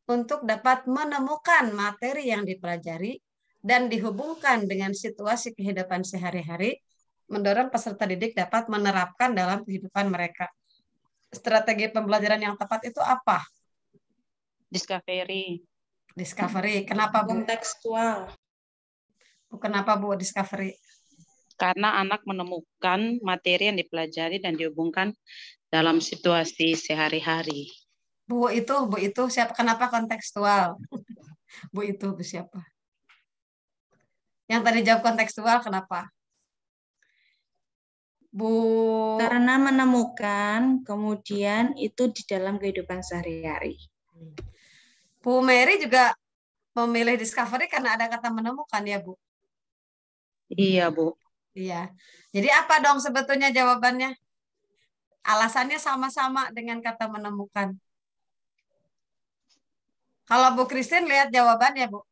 untuk dapat menemukan materi yang dipelajari dan dihubungkan dengan situasi kehidupan sehari-hari, mendorong peserta didik dapat menerapkan dalam kehidupan mereka. Strategi pembelajaran yang tepat itu apa? Discovery. Discovery. Kenapa, Bu? Kontekstual. Kenapa, Bu, discovery? Karena anak menemukan materi yang dipelajari dan dihubungkan dalam situasi sehari-hari. Bu itu siapa? Kenapa kontekstual? Bu siapa? Yang tadi jawab kontekstual kenapa? Bu. Karena menemukan, kemudian itu di dalam kehidupan sehari-hari. Bu Mary juga memilih discovery karena ada kata menemukan ya, Bu? Iya, Bu. Iya. Jadi apa dong sebetulnya jawabannya? Alasannya sama-sama dengan kata menemukan. Kalau Bu Christine lihat jawabannya, Bu.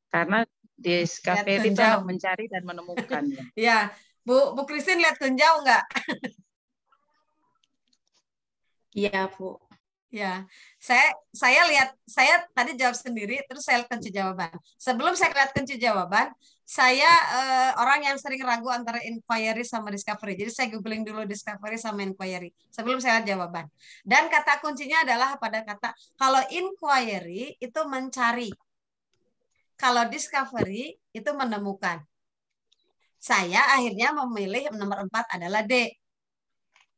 Karena discovery itu anak mencari dan menemukan. Ya, Bu Christine lihat kunjau nggak? Iya, Bu. Ya, saya lihat, saya tadi jawab sendiri, terus saya lihat kunci jawaban. Sebelum saya lihat kunci jawaban, saya orang yang sering ragu antara inquiry sama discovery. Jadi saya googling dulu discovery sama inquiry sebelum saya lihat jawaban. Dan kata kuncinya adalah pada kata, kalau inquiry itu mencari. Kalau discovery itu menemukan. Saya akhirnya memilih nomor 4 adalah D.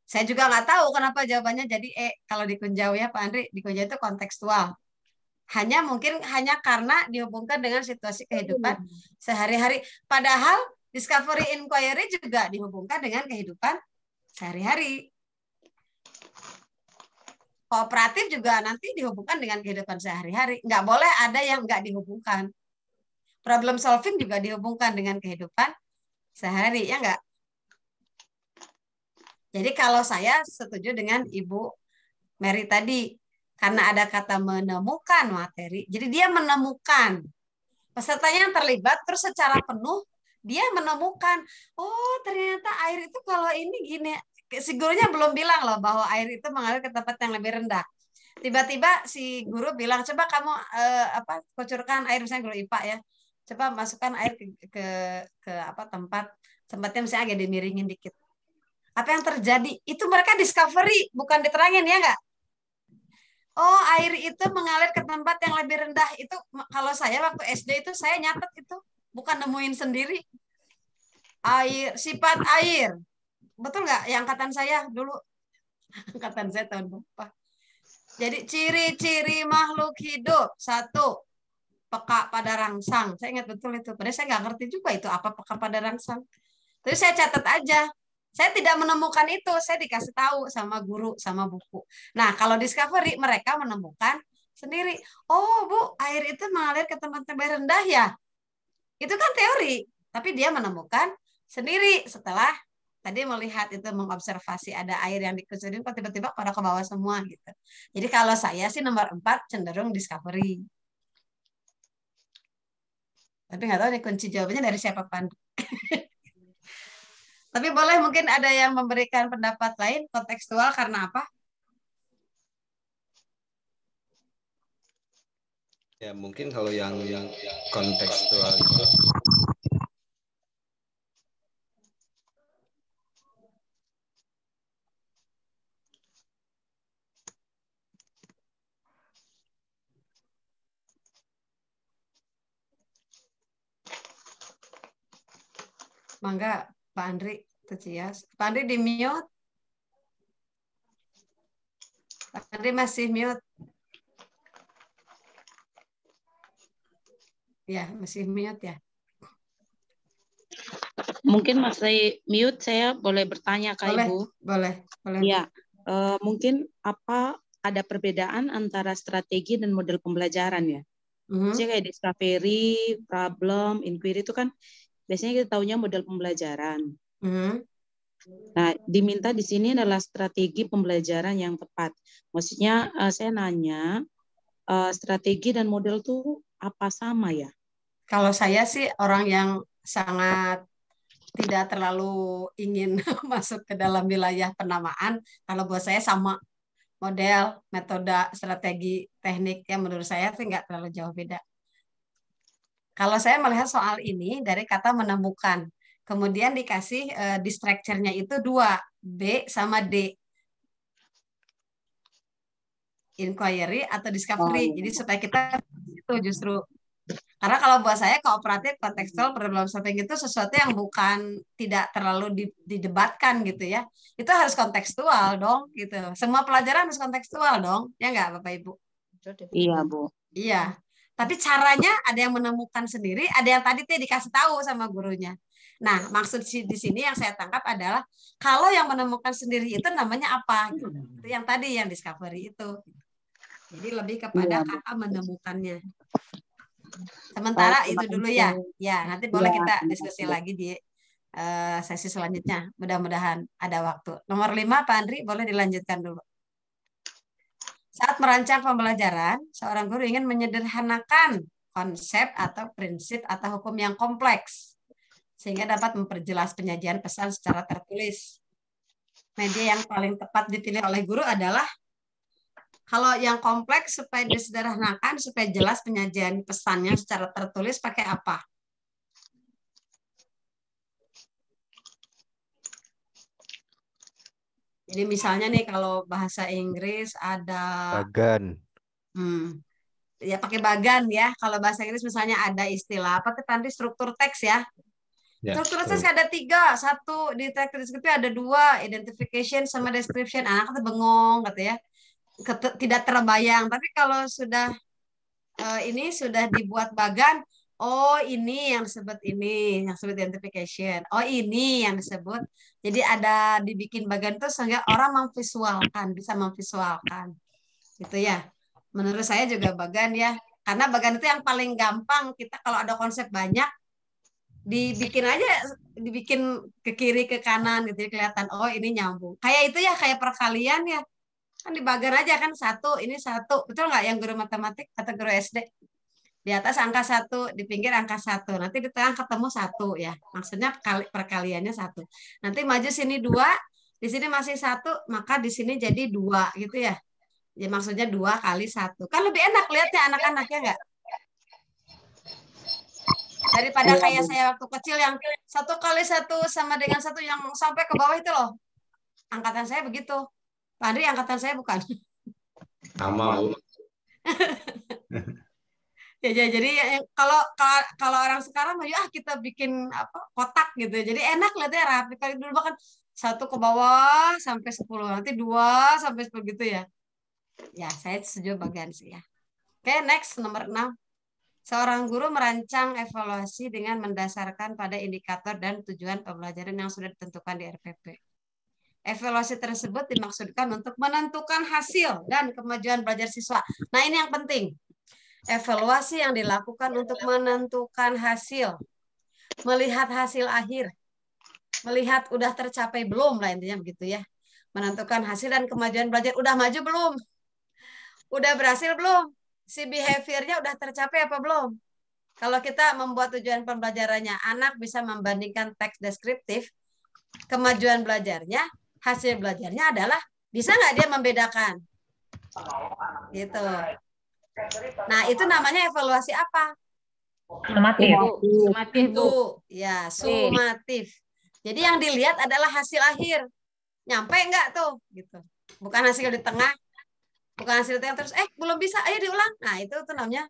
Saya juga nggak tahu kenapa jawabannya jadi E. Kalau di Kunjau ya Pak Andri, di Kunjau itu kontekstual. Mungkin hanya karena dihubungkan dengan situasi kehidupan sehari-hari. Padahal discovery inquiry juga dihubungkan dengan kehidupan sehari-hari. Kooperatif juga nanti dihubungkan dengan kehidupan sehari-hari. Nggak boleh ada yang nggak dihubungkan. Problem solving juga dihubungkan dengan kehidupan sehari, ya nggak? Jadi kalau saya setuju dengan Ibu Mary tadi, karena ada kata menemukan materi, jadi dia menemukan. Pesertanya yang terlibat, terus secara penuh, dia menemukan, oh ternyata air itu kalau ini gini, si gurunya belum bilang loh bahwa air itu mengalir ke tempat yang lebih rendah. Tiba-tiba si guru bilang, coba kamu kucurkan air, misalnya guru IPA ya, coba masukkan air ke tempatnya misalnya agak dimiringin dikit. Apa yang terjadi? Itu mereka discovery, bukan diterangin ya nggak? Oh, air itu mengalir ke tempat yang lebih rendah. Itu kalau saya waktu SD itu saya nyatet itu, bukan nemuin sendiri. Air, sifat air. Betul nggak? Yang angkatan saya dulu. Angkatan saya tahun berapa? Jadi ciri-ciri makhluk hidup. 1, peka pada rangsang. Saya ingat betul itu. Padahal saya nggak ngerti juga itu apa peka pada rangsang. Terus saya catat aja. Saya tidak menemukan itu, saya dikasih tahu sama guru, sama buku. Nah, kalau discovery, mereka menemukan sendiri. Oh, Bu, air itu mengalir ke tempat yang lebih rendah ya? Itu kan teori, tapi dia menemukan sendiri setelah tadi melihat itu, mengobservasi ada air yang dikucurin, kok tiba-tiba pada ke bawah semua gitu. Jadi kalau saya sih nomor 4 cenderung discovery. Tapi nggak tahu nih kunci jawabannya dari siapa, Pan. Tapi boleh mungkin ada yang memberikan pendapat lain kontekstual karena apa? Ya mungkin kalau yang kontekstual itu Mangga Pak Andri, Cias. Pak Andri di mute. Pak Andri masih mute. Ya, masih mute ya. Mungkin masih mute, saya boleh bertanya Kak Ibu? Boleh. Ya, mungkin ada perbedaan antara strategi dan model pembelajaran ya? Jadi kayak discovery, problem, inquiry itu kan biasanya kita tahunya model pembelajaran. Nah, diminta di sini adalah strategi pembelajaran yang tepat. Maksudnya saya nanya, strategi dan model itu apa sama ya? Kalau saya sih orang yang sangat tidak terlalu ingin masuk ke dalam wilayah penamaan. Kalau buat saya sama model, metode, strategi, teknik yang menurut saya sih nggak terlalu jauh beda. Kalau saya melihat soal ini dari kata menemukan, kemudian dikasih distracture-nya itu 2, B sama D. Inquiry atau discovery. Jadi supaya kita itu justru. Karena kalau buat saya kooperatif, kontekstual, problem solving itu sesuatu yang bukan tidak terlalu didebatkan gitu ya. Itu harus kontekstual dong gitu. Semua pelajaran harus kontekstual dong. Ya nggak Bapak Ibu? Iya, Bu. Iya. Tapi caranya ada yang menemukan sendiri, ada yang tadi tuh dikasih tahu sama gurunya. Nah, maksud di sini yang saya tangkap adalah kalau yang menemukan sendiri itu namanya apa? Gitu. Itu yang tadi yang discovery itu. Jadi lebih kepada kata menemukannya. Sementara itu dulu ya. Ya, nanti boleh kita diskusi lagi di sesi selanjutnya. Mudah-mudahan ada waktu. Nomor 5, Pak Andri, boleh dilanjutkan dulu. Saat merancang pembelajaran, seorang guru ingin menyederhanakan konsep atau prinsip atau hukum yang kompleks, sehingga dapat memperjelas penyajian pesan secara tertulis. Media yang paling tepat dipilih oleh guru adalah kalau yang kompleks supaya disederhanakan, supaya jelas penyajian pesannya secara tertulis, pakai apa? Jadi misalnya nih kalau bahasa Inggris ada Bagan. Ya pakai bagan ya. Kalau bahasa Inggris misalnya ada istilah apa tuh nanti struktur teks ya. Struktur teks ada 3, 1 di teks deskripsi ada 2, identification sama description. Anak tuh bengong gitu ya. Tidak terbayang, tapi kalau sudah ini sudah dibuat bagan, oh ini yang disebut ini, yang disebut identification, oh ini yang disebut, jadi ada dibikin bagan itu sehingga orang memvisualkan, bisa memvisualkan gitu ya. Menurut saya juga bagan ya, karena bagan itu yang paling gampang. Kita kalau ada konsep banyak dibikin aja, dibikin ke kiri ke kanan gitu, kelihatan oh ini nyambung, kayak itu ya, kayak perkalian ya. Kan dibagar aja kan 1, ini 1. Betul nggak yang guru matematik atau guru SD? Di atas angka 1, di pinggir angka 1. Nanti di tengah ketemu 1 ya. Maksudnya perkaliannya 1. Nanti maju sini 2, di sini masih 1, maka di sini jadi 2 gitu ya. Ya maksudnya 2 kali 1. Kan lebih enak lihatnya anak-anaknya nggak? Daripada kayak saya waktu kecil yang 1 kali 1 sama dengan 1 yang sampai ke bawah itu loh. Angkatan saya begitu. Pak Andri angkatan saya bukan. Sama, Bu. Ya, jadi kalau orang sekarang ya kita bikin apa kotak gitu. Jadi enak lihatnya rapi. Kali dulu kan 1 ke bawah sampai 10, nanti 2 sampai 10 gitu ya. Ya, saya setuju bagian sih ya. Oke, next nomor 6. Seorang guru merancang evaluasi dengan mendasarkan pada indikator dan tujuan pembelajaran yang sudah ditentukan di RPP. Evaluasi tersebut dimaksudkan untuk menentukan hasil dan kemajuan belajar siswa. Nah, ini yang penting. Evaluasi yang dilakukan untuk menentukan hasil. Melihat hasil akhir. Melihat udah tercapai belum lah intinya begitu ya. Menentukan hasil dan kemajuan belajar. Udah maju belum? Udah berhasil belum? Si behaviornya udah tercapai apa belum? Kalau kita membuat tujuan pembelajarannya, anak bisa membandingkan teks deskriptif, kemajuan belajarnya, hasil belajarnya adalah bisa nggak dia membedakan? Gitu. Nah, itu namanya evaluasi apa? Sumatif. Sumatif, Bu. Ya, sumatif. Jadi yang dilihat adalah hasil akhir. Nyampe nggak tuh? Gitu. Bukan hasil di tengah. Bukan hasil yang terus, belum bisa, ayo diulang. Nah, itu tuh namanya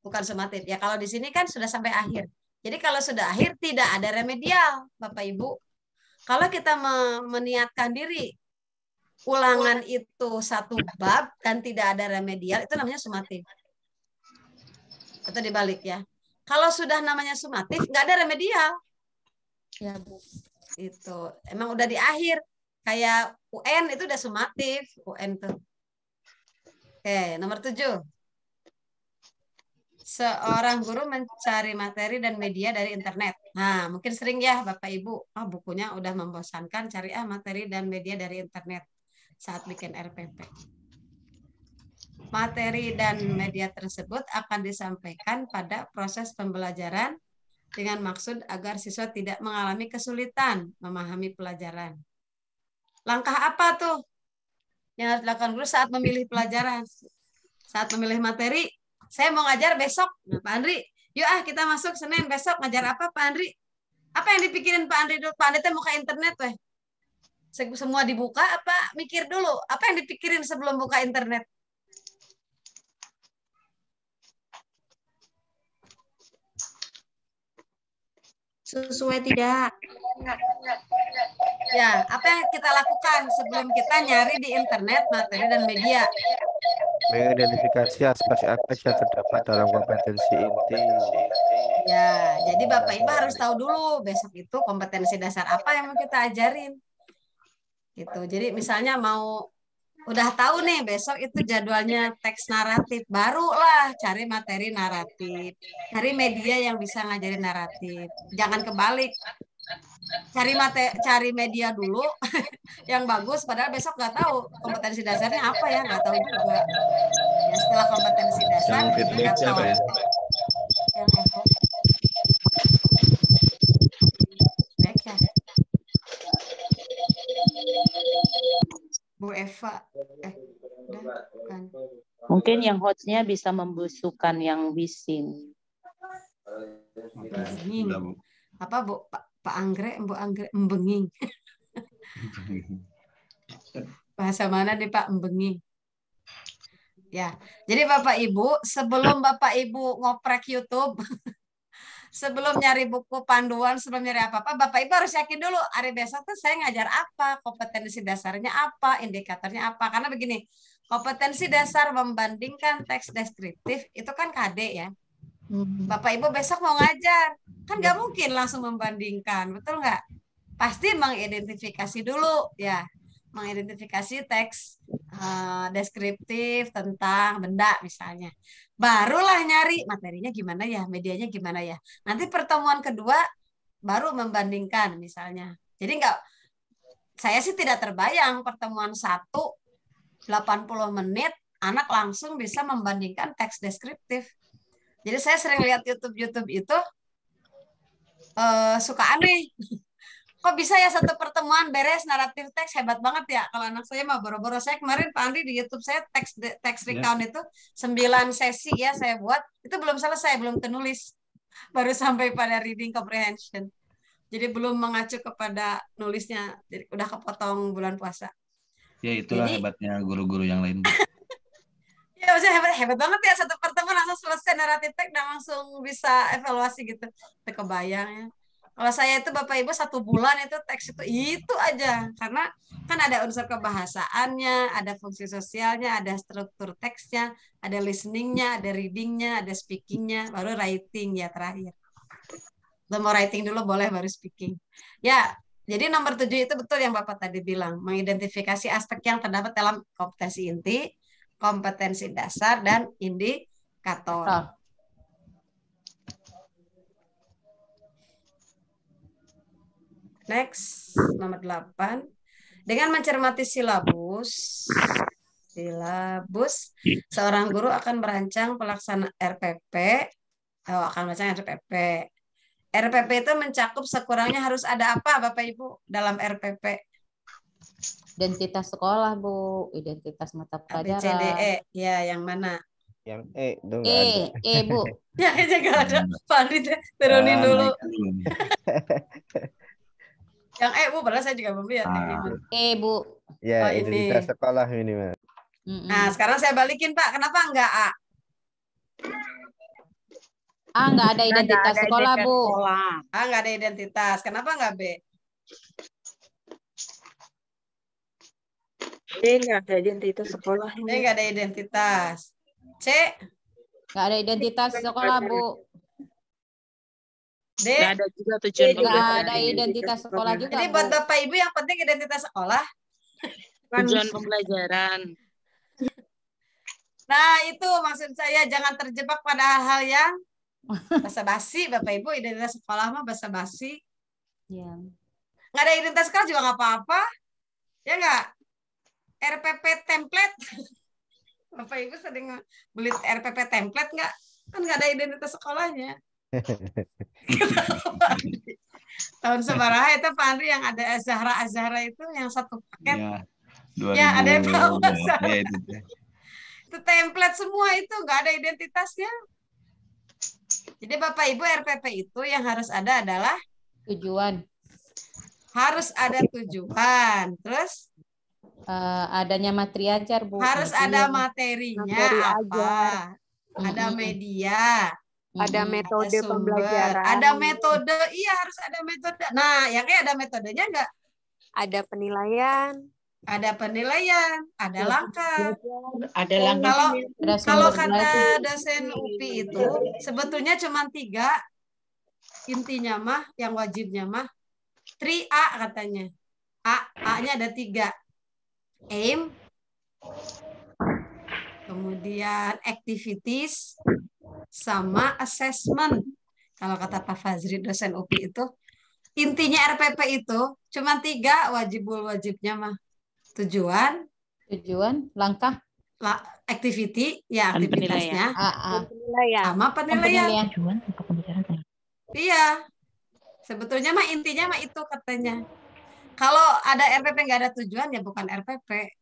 bukan sumatif. Ya, kalau di sini kan sudah sampai akhir. Jadi kalau sudah akhir, tidak ada remedial, Bapak Ibu. Kalau kita meniatkan diri, ulangan itu 1 bab dan tidak ada remedial, itu namanya sumatif. Atau dibalik ya. Kalau sudah namanya sumatif, nggak ada remedial. Ya, Bu. Itu emang udah di akhir. Kayak UN itu udah sumatif, UN tuh. Oke, nomor 7. Seorang guru mencari materi dan media dari internet. Nah, mungkin sering ya Bapak Ibu, bukunya udah membosankan, cari materi dan media dari internet saat bikin RPP. materi dan media tersebut akan disampaikan pada proses pembelajaran dengan maksud agar siswa tidak mengalami kesulitan memahami pelajaran. Langkah apa tuh yang harus dilakukan guru saat memilih pelajaran? Saat memilih materi, saya mau ngajar besok. Nah, Pak Andri, yuk kita masuk Senin besok ngajar apa Pak Andri? Apa yang dipikirin Pak Andri dulu? Pak Andri teh buka internet weh. Semua dibuka apa mikir dulu? Apa yang dipikirin sebelum buka internet? Sesuai tidak? Ya, apa yang kita lakukan sebelum kita nyari di internet materi dan media? Mengidentifikasi aspek-aspek yang terdapat dalam kompetensi inti. Ya, jadi Bapak Ibu harus tahu dulu besok itu kompetensi dasar apa yang mau kita ajarin. Gitu. Jadi misalnya udah tahu nih besok itu jadwalnya teks naratif, barulah cari materi naratif, cari media yang bisa ngajarin naratif. Jangan kebalik, cari media dulu yang bagus, padahal besok nggak tahu kompetensi dasarnya apa ya, nggak tahu juga. Ya, setelah kompetensi dasar indikator. Baik ya. Bu Eva, bukan. Mungkin yang hostnya bisa membusukkan yang bising. Apa Bu? Pak Anggrek, Bu Anggrek, embenging. Bahasa mana nih Pak, embenging? Ya, jadi Bapak Ibu, sebelum Bapak Ibu ngoprek YouTube, sebelum nyari buku panduan, sebelum nyari apa-apa, Bapak Ibu harus yakin dulu, hari besok tuh saya ngajar apa, kompetensi dasarnya apa, indikatornya apa. Karena begini, kompetensi dasar membandingkan teks deskriptif, itu kan KD ya. Bapak Ibu besok mau ngajar, kan nggak mungkin langsung membandingkan, betul nggak? Pasti mengidentifikasi dulu, ya. Mengidentifikasi teks deskriptif tentang benda misalnya. Barulah nyari materinya gimana ya, medianya gimana ya. Nanti pertemuan kedua baru membandingkan misalnya. Jadi saya sih tidak terbayang pertemuan 1 80 menit anak langsung bisa membandingkan teks deskriptif. Jadi saya sering lihat YouTube itu suka aneh. Kok bisa ya satu pertemuan beres naratif teks, hebat banget ya. Kalau anak saya mah boro-boro. Saya kemarin Pak Andri di YouTube saya teks recount itu 9 sesi ya saya buat. Itu belum selesai, belum kenulis. Baru sampai pada reading comprehension. Jadi belum mengacu kepada nulisnya. Jadi udah kepotong bulan puasa. Ya itulah hebatnya guru-guru yang lain. Ya maksudnya hebat banget ya, satu pertemuan langsung selesai naratif teks dan langsung bisa evaluasi gitu. Itu kebayang ya. Kalau saya itu Bapak Ibu 1 bulan itu teks itu aja, karena kan ada unsur kebahasaannya, ada fungsi sosialnya, ada struktur teksnya, ada listeningnya, ada readingnya, ada speakingnya, baru writing ya terakhir. Mau writing dulu boleh, baru speaking. Ya, jadi nomor 7 itu betul yang Bapak tadi bilang, mengidentifikasi aspek yang terdapat dalam kompetensi inti, kompetensi dasar, dan indikator. Next, nomor 8. Dengan mencermati silabus, seorang guru akan merancang pelaksanaan RPP, RPP itu mencakup sekurangnya harus ada apa, Bapak Ibu, dalam RPP? Identitas sekolah, Bu. Identitas mata pelajaran. ABCDE, ya, yang mana? Yang itu Bu. Ya, nggak ada. Pak Andri turunin dulu. Yang Bu, padahal saya juga belum lihat. Bu. Ya, identitas sekolah ini, Mas. Nah, sekarang saya balikin, Pak. Kenapa enggak A? Enggak ada identitas sekolah, Bu. Enggak ada identitas. Kenapa enggak B? D enggak ada identitas sekolah. D enggak ada identitas. C? Enggak ada identitas sekolah, Bu. D? Enggak ada juga tujuan pembelajaran. Enggak ada identitas sekolah juga. Jadi buat Bapak Ibu yang penting identitas sekolah. Tujuan pembelajaran. Nah, itu maksud saya, jangan terjebak pada hal yang basa-basi, Bapak Ibu. Identitas sekolah mah basa-basi. Ya. Nggak ada identitas sekolah juga nggak apa-apa. Ya nggak? RPP template. Bapak Ibu sering beli RPP template nggak? Kan nggak ada identitas sekolahnya. Tahun sebaraha itu Pak Andri yang ada Azhara itu yang satu paket. Ya, ya ada yang tahu ya, itu template semua itu nggak ada identitasnya. Jadi Bapak Ibu RPP itu yang harus ada adalah tujuan. Harus ada tujuan. Terus adanya materi ajar, Bu. Harus ada materinya apa? Ada media. Ada metode ada sumber, pembelajaran. Ada metode. Iya, harus ada metode. Nah, yang kayak ada metodenya enggak? Ada penilaian. Ada penilaian, ada langkah. Ada langkah. Kalau kata dosen UPI itu sebetulnya cuma 3 intinya mah, yang wajibnya mah 3A katanya. A-nya ada 3. Aim, kemudian activities, sama assessment. Kalau kata Pak Fazri dosen UPI itu intinya RPP itu cuma 3 wajibnya mah. Tujuan, langkah, activity, ya aktivitasnya, sama penilaian. Iya, sebetulnya mah intinya mah itu katanya. Kalau ada RPP nggak ada tujuan ya bukan RPP.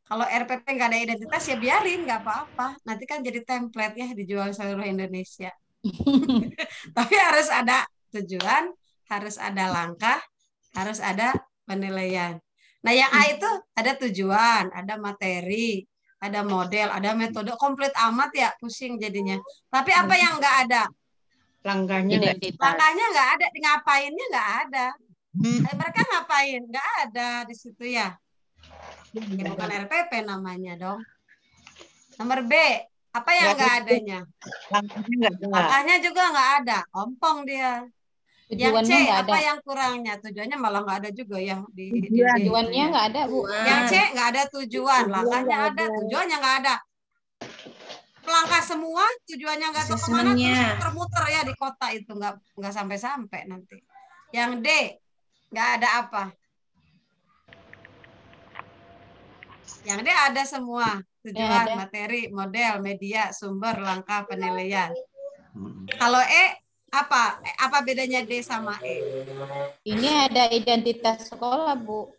Kalau RPP nggak ada identitas ya biarin, nggak apa-apa. Nanti kan jadi template ya dijual seluruh Indonesia. Tapi harus ada tujuan, harus ada langkah, harus ada penilaian. Nah, yang A itu ada tujuan, ada materi, ada model, ada metode, komplit amat ya, pusing jadinya. Tapi apa yang nggak ada? Langkahnya nggak ada, ngapainnya nggak ada. Mereka ngapain? Nggak ada di situ ya. Ya bukan RPP namanya dong. Nomor B, apa yang nggak adanya? Langkahnya juga nggak ada, ompong dia. Yang C, apa yang kurangnya? Tujuannya malah nggak ada juga ya. Tujuannya nggak ada, Bu. Yang C, nggak ada tujuan. Langkahnya ada, tujuannya nggak ada. Pelangkah semua, tujuannya nggak tahu kemana, terus muter-muter ya di kota itu. Nggak sampai-sampai nanti. Yang D, nggak ada apa? Yang D ada semua. Tujuan, materi, model, media, sumber, langkah, penilaian. Kalau E, apa bedanya D sama E? Ini ada identitas sekolah, Bu.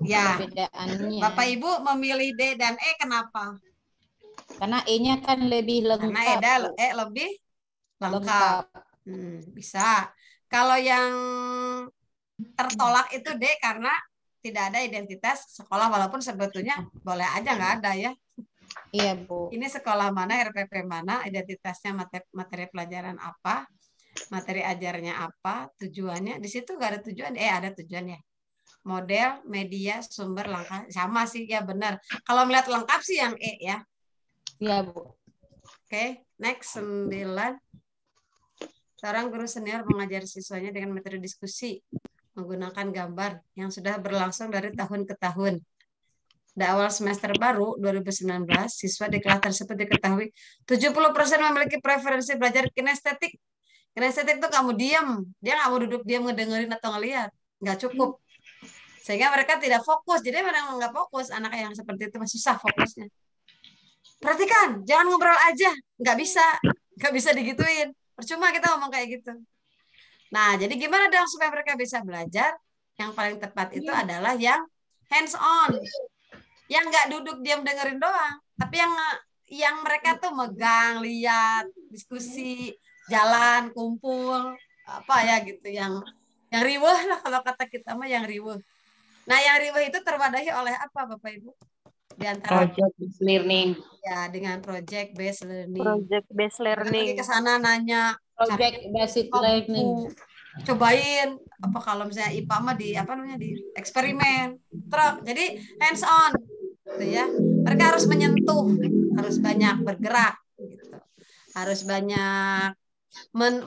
Ya. Perbedaannya. Bapak Ibu memilih D dan E kenapa? Karena E-nya kan lebih lengkap. Karena E lebih lengkap. Bisa. Kalau yang tertolak itu D karena tidak ada identitas sekolah, walaupun sebetulnya boleh aja nggak ada ya. Iya, Bu. Ini sekolah mana, RPP mana, identitasnya materi pelajaran apa, materi ajarnya apa, tujuannya. Di situ nggak ada tujuan, ada tujuan ya. Model, media, sumber, langkah. Sama sih, ya benar. Kalau melihat lengkap sih yang E ya. Iya, Bu. Oke, next 9. Seorang guru senior mengajar siswanya dengan metode diskusi menggunakan gambar yang sudah berlangsung dari tahun ke tahun. Di awal semester baru 2019, siswa di kelas tersebut diketahui 70% memiliki preferensi belajar kinestetik. Kinestetik itu kamu diam, dia nggak mau duduk diam ngedengerin atau ngelihat, nggak cukup. Sehingga mereka tidak fokus, jadi mereka nggak fokus. Anak yang seperti itu masih susah fokusnya. Perhatikan, jangan ngobrol aja, nggak bisa digituin. Percuma kita ngomong kayak gitu. Nah, jadi gimana dong supaya mereka bisa belajar? Yang paling tepat itu adalah yang hands on. Yang nggak duduk diam dengerin doang, tapi yang mereka tuh megang, lihat, diskusi, jalan, kumpul, apa ya gitu, yang riweuh lah kalau kata kita mah yang riweuh. Nah, yang riweuh itu terwadahi oleh apa, Bapak Ibu? Di antara project based learning. Ya, dengan project based learning. Project based learning. Ke sana nanya project based learning. Cobain apa kalau misalnya IPA mah di eksperimen. Terus jadi hands on. Gitu ya. Mereka harus menyentuh, harus banyak bergerak gitu. Harus banyak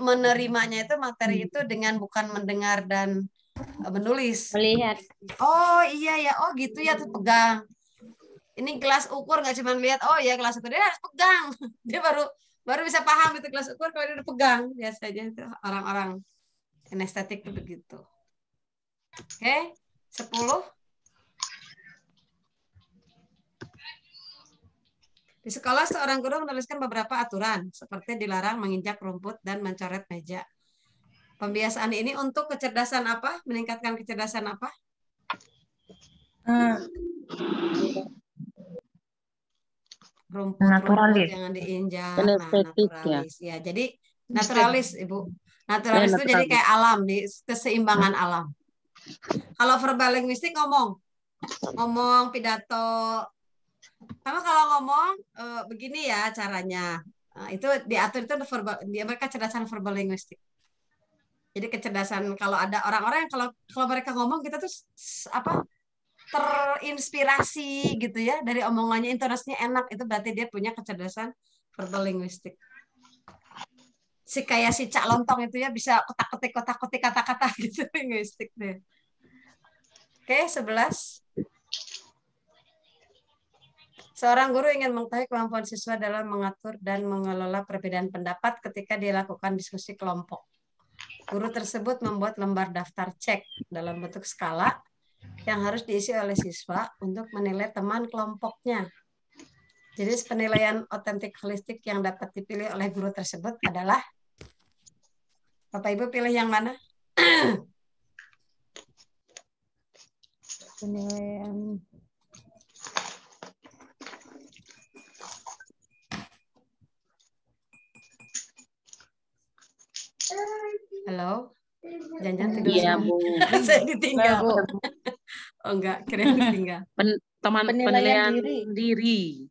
menerimanya itu materi itu dengan bukan mendengar dan menulis. Melihat. Oh iya ya, oh gitu ya, tuh pegang. Ini gelas ukur nggak cuma lihat, oh ya gelas ukur, dia harus pegang. Dia baru bisa paham itu gelas ukur kalau dia udah pegang. Biasanya itu orang-orang kinestetik itu begitu. Oke, 10. Di sekolah seorang guru menuliskan beberapa aturan seperti dilarang menginjak rumput dan mencoret meja. Pembiasaan ini untuk kecerdasan apa? Meningkatkan kecerdasan apa? Rumput jangan diinjak. Nah, naturalis. Ya, jadi naturalis, Ibu. Naturalis itu jadi kayak alam, di keseimbangan alam. Kalau verbal linguistik ngomong pidato. Sama kalau ngomong begini ya caranya. Nah, itu diatur itu verbal, mereka kecerdasan verbal linguistik. Jadi kecerdasan kalau ada orang-orang yang kalau mereka ngomong kita tuh apa? Terinspirasi gitu ya dari omongannya, intonasinya enak, itu berarti dia punya kecerdasan verbal linguistik. Kayak si Cak Lontong itu ya bisa kotak-kotik kata-kata gitu linguistik deh. Oke, 11. Seorang guru ingin mengetahui kemampuan siswa dalam mengatur dan mengelola perbedaan pendapat ketika dilakukan diskusi kelompok. Guru tersebut membuat lembar daftar cek dalam bentuk skala yang harus diisi oleh siswa untuk menilai teman kelompoknya. Jadi penilaian otentik holistik yang dapat dipilih oleh guru tersebut adalah, Bapak Ibu pilih yang mana? Penilaian halo, jangan tidur iya, semua. Bu. Saya ditinggal. Bu. Oh enggak, kira ditinggal. Penilaian diri.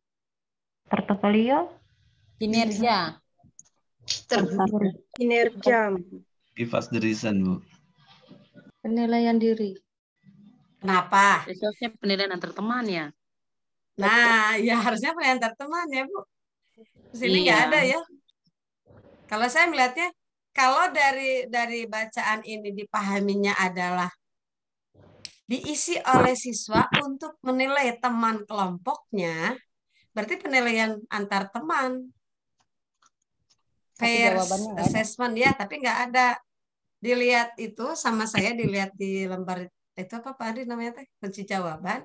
Portofolio. Kinerja. Kinerja. Give us the reason, Bu. Penilaian diri. Kenapa? Biasanya penilaian antar teman ya. Nah, ya harusnya penilaian antar teman ya, Bu. Sini nggak ada ya. Kalau saya melihatnya, kalau dari bacaan ini dipahaminya adalah diisi oleh siswa untuk menilai teman kelompoknya, berarti penilaian antar teman. Fair assessment ya, tapi nggak ada. Dilihat itu sama saya, dilihat di lembar itu apa Pak Adi namanya teh, kunci jawaban.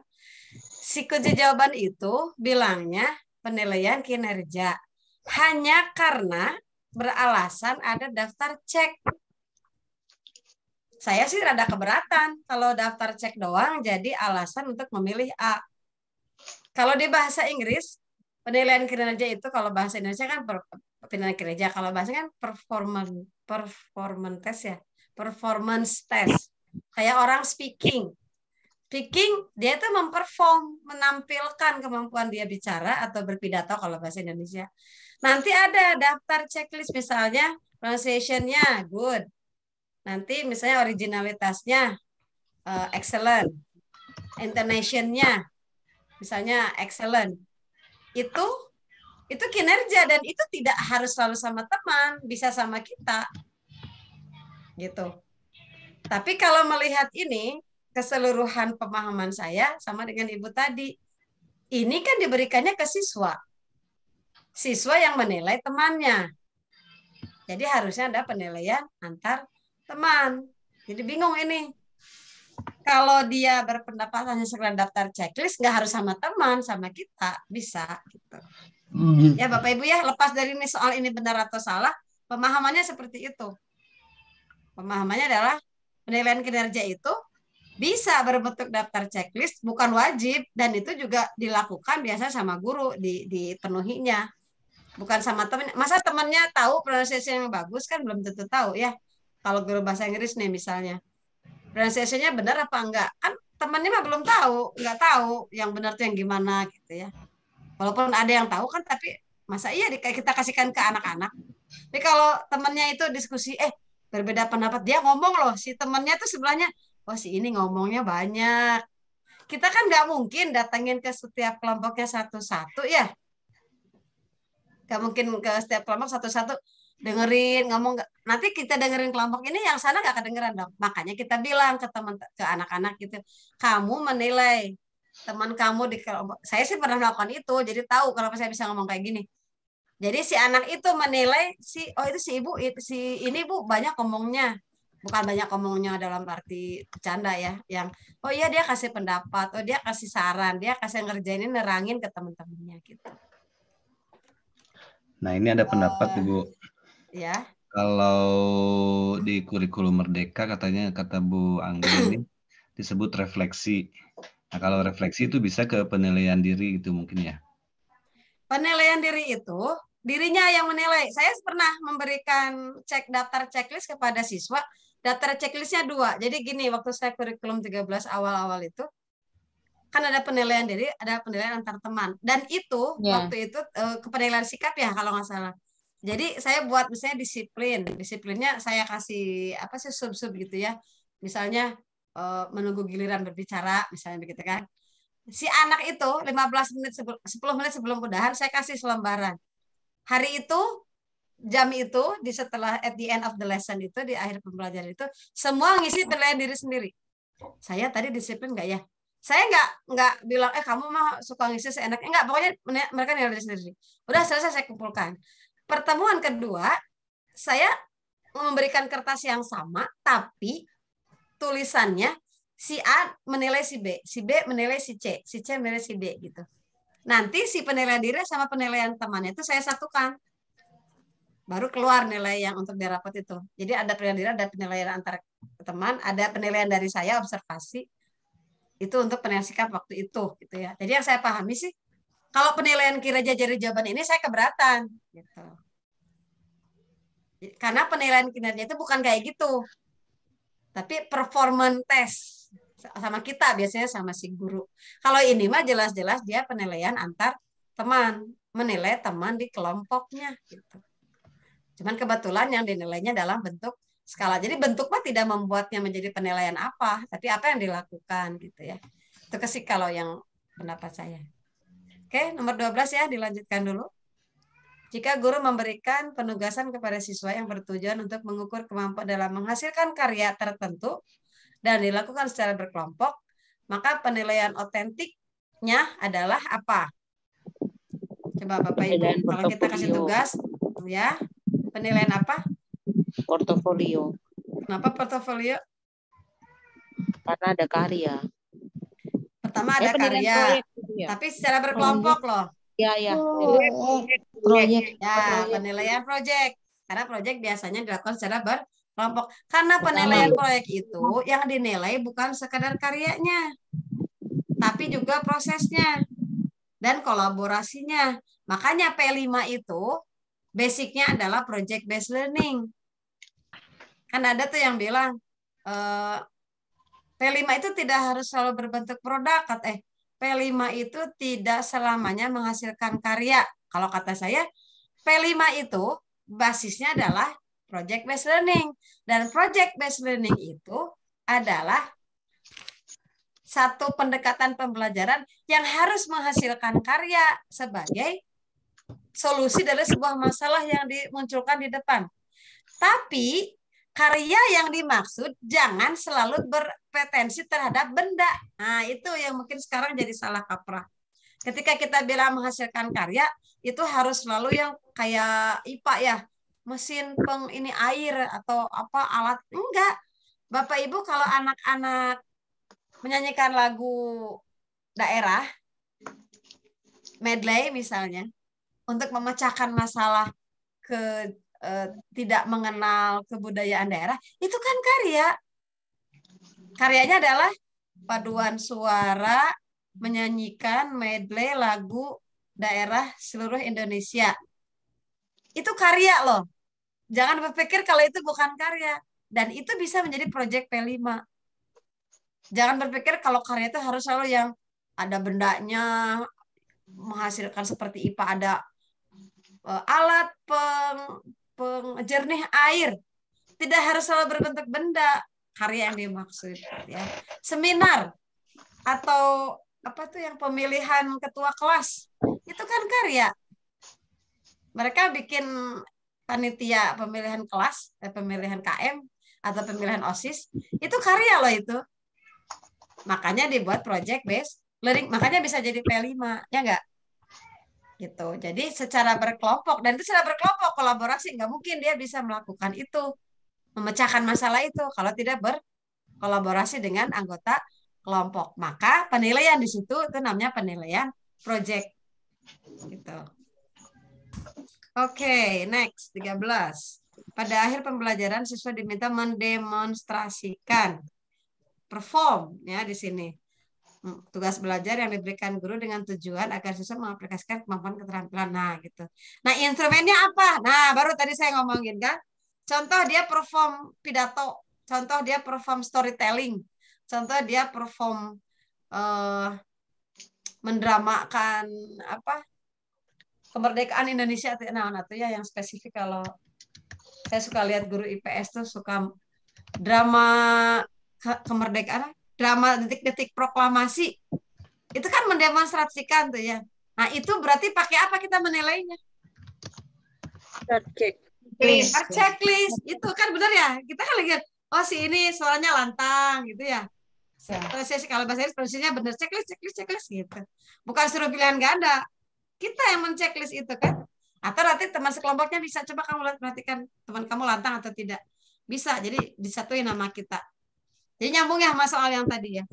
Si kunci jawaban itu bilangnya penilaian kinerja. Hanya karena beralasan ada daftar cek. Saya sih rada keberatan kalau daftar cek doang jadi alasan untuk memilih A. Kalau di bahasa Inggris, penilaian kinerja itu kalau bahasa Indonesia kan penilaian kinerja, kalau bahasa kan performance test ya. Performance test. Kayak orang speaking. Speaking, dia itu menampilkan kemampuan dia bicara atau berpidato kalau bahasa Indonesia. Nanti ada daftar checklist misalnya, pronunciation-nya good. Nanti misalnya originalitasnya excellent. Intonation-nya misalnya excellent. Itu kinerja dan itu tidak harus selalu sama teman, bisa sama kita. Gitu. Tapi kalau melihat ini, keseluruhan pemahaman saya sama dengan Ibu tadi. Ini kan diberikannya ke siswa. Siswa yang menilai temannya. Jadi harusnya ada penilaian antar teman. Jadi bingung ini. Kalau dia berpendapat hanya sekedar daftar checklist, nggak harus sama teman, sama kita. Bisa. Gitu. Ya Bapak Ibu ya, lepas dari ini soal ini benar atau salah, pemahamannya seperti itu. Pemahamannya adalah penilaian kinerja itu bisa berbentuk daftar checklist, bukan wajib, dan itu juga dilakukan biasa sama guru, dipenuhinya. Bukan sama temen. Masa temennya tahu pronunciation yang bagus kan belum tentu tahu ya. Kalau guru bahasa Inggris nih misalnya, pronunciation-nya benar apa enggak? Kan temennya mah belum tahu, nggak tahu yang benar tuh yang gimana gitu ya. Walaupun ada yang tahu kan, tapi masa iya kita kasihkan ke anak-anak. Tapi kalau temennya itu diskusi, berbeda pendapat, dia ngomong loh, si temennya tuh sebelahnya, oh si ini ngomongnya banyak. Kita kan nggak mungkin datengin ke setiap kelompoknya satu-satu ya. Nggak mungkin ke setiap kelompok satu-satu dengerin ngomong. Nanti kita dengerin kelompok ini, yang sana nggak kedengeran dong. Makanya kita bilang ke anak-anak gitu, kamu menilai teman kamu di kelompok. Saya sih pernah melakukan itu, jadi tahu kenapa saya bisa ngomong kayak gini. Jadi si anak itu menilai itu si ibu, si ini Bu banyak ngomongnya. Bukan banyak ngomongnya dalam arti bercanda ya, yang oh iya dia kasih pendapat, oh dia kasih saran, dia kasih ngerjain, nerangin ke teman-temannya gitu. Nah, ini ada pendapat Ibu. Ya. Kalau di kurikulum Merdeka katanya, kata Bu Anggi ini disebut refleksi. Nah, kalau refleksi itu bisa ke penilaian diri gitu mungkin ya. Penilaian diri itu dirinya yang menilai. Saya pernah memberikan daftar checklist kepada siswa. Daftar checklistnya 2. Jadi gini, waktu saya kurikulum 13 awal-awal itu, kan ada penilaian diri, ada penilaian antar teman. Dan itu, waktu itu penilaian sikap ya kalau nggak salah. Jadi saya buat misalnya disiplin. Disiplinnya saya kasih apa sih sub-sub gitu ya. Misalnya menunggu giliran berbicara, misalnya begitu kan. Si anak itu 15 menit 10 menit sebelum udahan saya kasih selembaran. Hari itu, jam itu, setelah at the end of the lesson itu, di akhir pembelajaran itu, semua ngisi penilaian diri sendiri. Saya tadi disiplin nggak ya? Saya nggak bilang, kamu mah suka ngisi seenaknya. Enggak, pokoknya mereka nilai diri sendiri. Udah selesai saya kumpulkan. Pertemuan kedua, saya memberikan kertas yang sama, tapi tulisannya si A menilai si B menilai si C menilai si D gitu. Nanti si penilaian diri sama penilaian temannya itu saya satukan. Baru keluar nilai yang untuk di rapot itu. Jadi ada penilaian diri, ada penilaian antar teman, ada penilaian dari saya observasi. Itu untuk penilaian sikap waktu itu gitu ya. Jadi yang saya pahami sih, kalau penilaian kinerja dari jawaban ini saya keberatan gitu. Karena penilaian kinerja itu bukan kayak gitu. Tapi performance test sama kita biasanya sama si guru. Kalau ini mah jelas-jelas dia penilaian antar teman, menilai teman di kelompoknya gitu. Cuman kebetulan yang dinilainya dalam bentuk skala. Jadi bentuk mah tidak membuatnya menjadi penilaian apa, tapi apa yang dilakukan gitu ya. Itu sih kalau yang pendapat saya. Oke, nomor 12 ya, dilanjutkan dulu. Jika guru memberikan penugasan kepada siswa yang bertujuan untuk mengukur kemampuan dalam menghasilkan karya tertentu dan dilakukan secara berkelompok, maka penilaian otentiknya adalah apa? Coba Bapak Ibu, kalau kita kasih tugas, ya, penilaian apa? Portofolio. Kenapa portofolio? Karena ada karya. Pertama ada karya, ya? Tapi secara berkelompok loh. Ya. Proyek. Ya, penilaian proyek. Karena proyek biasanya dilakukan secara berkelompok. Karena penilaian proyek itu yang dinilai bukan sekadar karyanya, tapi juga prosesnya dan kolaborasinya. Makanya P5 itu basicnya adalah project based learning. Kan ada tuh yang bilang P5 itu tidak harus selalu berbentuk produk. P5 itu tidak selamanya menghasilkan karya. Kalau kata saya, P5 itu basisnya adalah project based learning. Dan project based learning itu adalah satu pendekatan pembelajaran yang harus menghasilkan karya sebagai solusi dari sebuah masalah yang dimunculkan di depan. Tapi karya yang dimaksud jangan selalu berpretensi terhadap benda. Nah, itu yang mungkin sekarang jadi salah kaprah. Ketika kita bilang menghasilkan karya, itu harus selalu yang kayak IPA ya, mesin ini air atau apa alat. Enggak. Bapak Ibu kalau anak-anak menyanyikan lagu daerah, medley misalnya, untuk memecahkan masalah tidak mengenal kebudayaan daerah, itu kan karya. Karyanya adalah paduan suara menyanyikan medley lagu daerah seluruh Indonesia. Itu karya loh. Jangan berpikir kalau itu bukan karya. Dan itu bisa menjadi proyek P5. Jangan berpikir kalau karya itu harus selalu yang ada bendanya, menghasilkan seperti IPA, ada alat penjernih air. Tidak harus selalu berbentuk benda karya yang dimaksud. Ya. Seminar atau apa tuh yang pemilihan ketua kelas, itu kan karya. Mereka bikin panitia pemilihan kelas, pemilihan KM, atau pemilihan OSIS, itu karya loh itu. Makanya dibuat project based learning, makanya bisa jadi P5, ya enggak? Gitu. Jadi secara berkelompok, dan itu secara berkelompok, kolaborasi, nggak mungkin dia bisa melakukan itu, memecahkan masalah itu kalau tidak berkolaborasi dengan anggota kelompok. Maka penilaian di situ itu namanya penilaian project. Gitu. Oke, next 13. Pada akhir pembelajaran siswa diminta mendemonstrasikan, perform ya di sini. Tugas belajar yang diberikan guru dengan tujuan agar siswa mengaplikasikan kemampuan keterampilan. Nah, gitu. Nah, instrumennya apa? Nah, baru tadi saya ngomongin kan. Contoh dia perform pidato, contoh dia perform storytelling, contoh dia perform mendramakan apa? Kemerdekaan Indonesia. Nah, itu ya yang spesifik. Kalau saya suka lihat guru IPS tuh suka drama kemerdekaan, drama detik-detik proklamasi. Itu kan mendemonstrasikan tuh ya. Nah, itu berarti pakai apa kita menilainya? Checklist. Itu kan benar ya. Kita kan lihat, oh si ini suaranya lantang gitu ya. Terus kalau bahasa Inggris prosesnya benar, checklist gitu. Bukan suruh pilihan ganda. Kita yang men-checklist itu kan. Atau nanti teman sekelompoknya bisa coba kamu perhatikan teman kamu lantang atau tidak. Bisa. Jadi disatuin nama kita. Jadi nyambung ya sama soal yang tadi ya.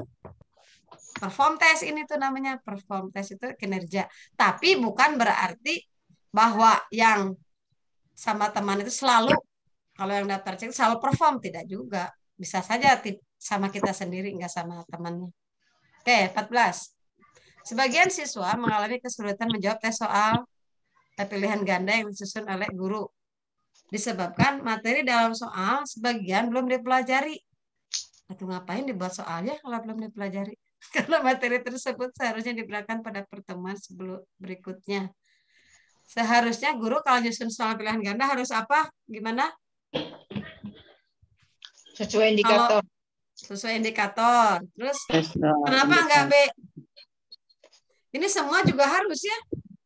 Perform test ini tuh namanya, perform test itu kinerja. Tapi bukan berarti bahwa yang sama teman itu selalu, kalau yang daftar cek selalu perform, tidak juga. Bisa saja sama kita sendiri, enggak sama temannya. Oke, 14. Sebagian siswa mengalami kesulitan menjawab tes soal pilihan ganda yang disusun oleh guru. Disebabkan materi dalam soal sebagian belum dipelajari. Atau ngapain dibuat soalnya kalau belum dipelajari? Karena materi tersebut seharusnya diberikan pada pertemuan sebelum berikutnya. Seharusnya guru kalau nyusun soal pilihan ganda harus apa? Gimana? Sesuai indikator. Sesuai indikator. Terus kenapa enggak B? Ini semua juga harus ya.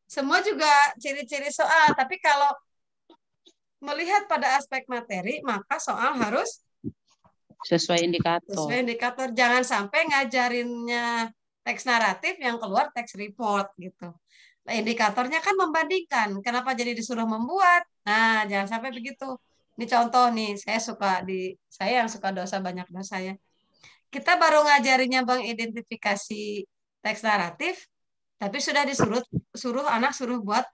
Semua juga ciri-ciri soal. Tapi kalau melihat pada aspek materi, maka soal harus sesuai indikator. Sesuai indikator. Jangan sampai ngajarinnya teks naratif yang keluar teks report gitu. Nah, indikatornya kan membandingkan. Kenapa jadi disuruh membuat? Nah, jangan sampai begitu. Ini contoh nih, saya yang suka dosa banyak dosa ya. Kita baru ngajarinya Bang identifikasi teks naratif, tapi sudah suruh anak buat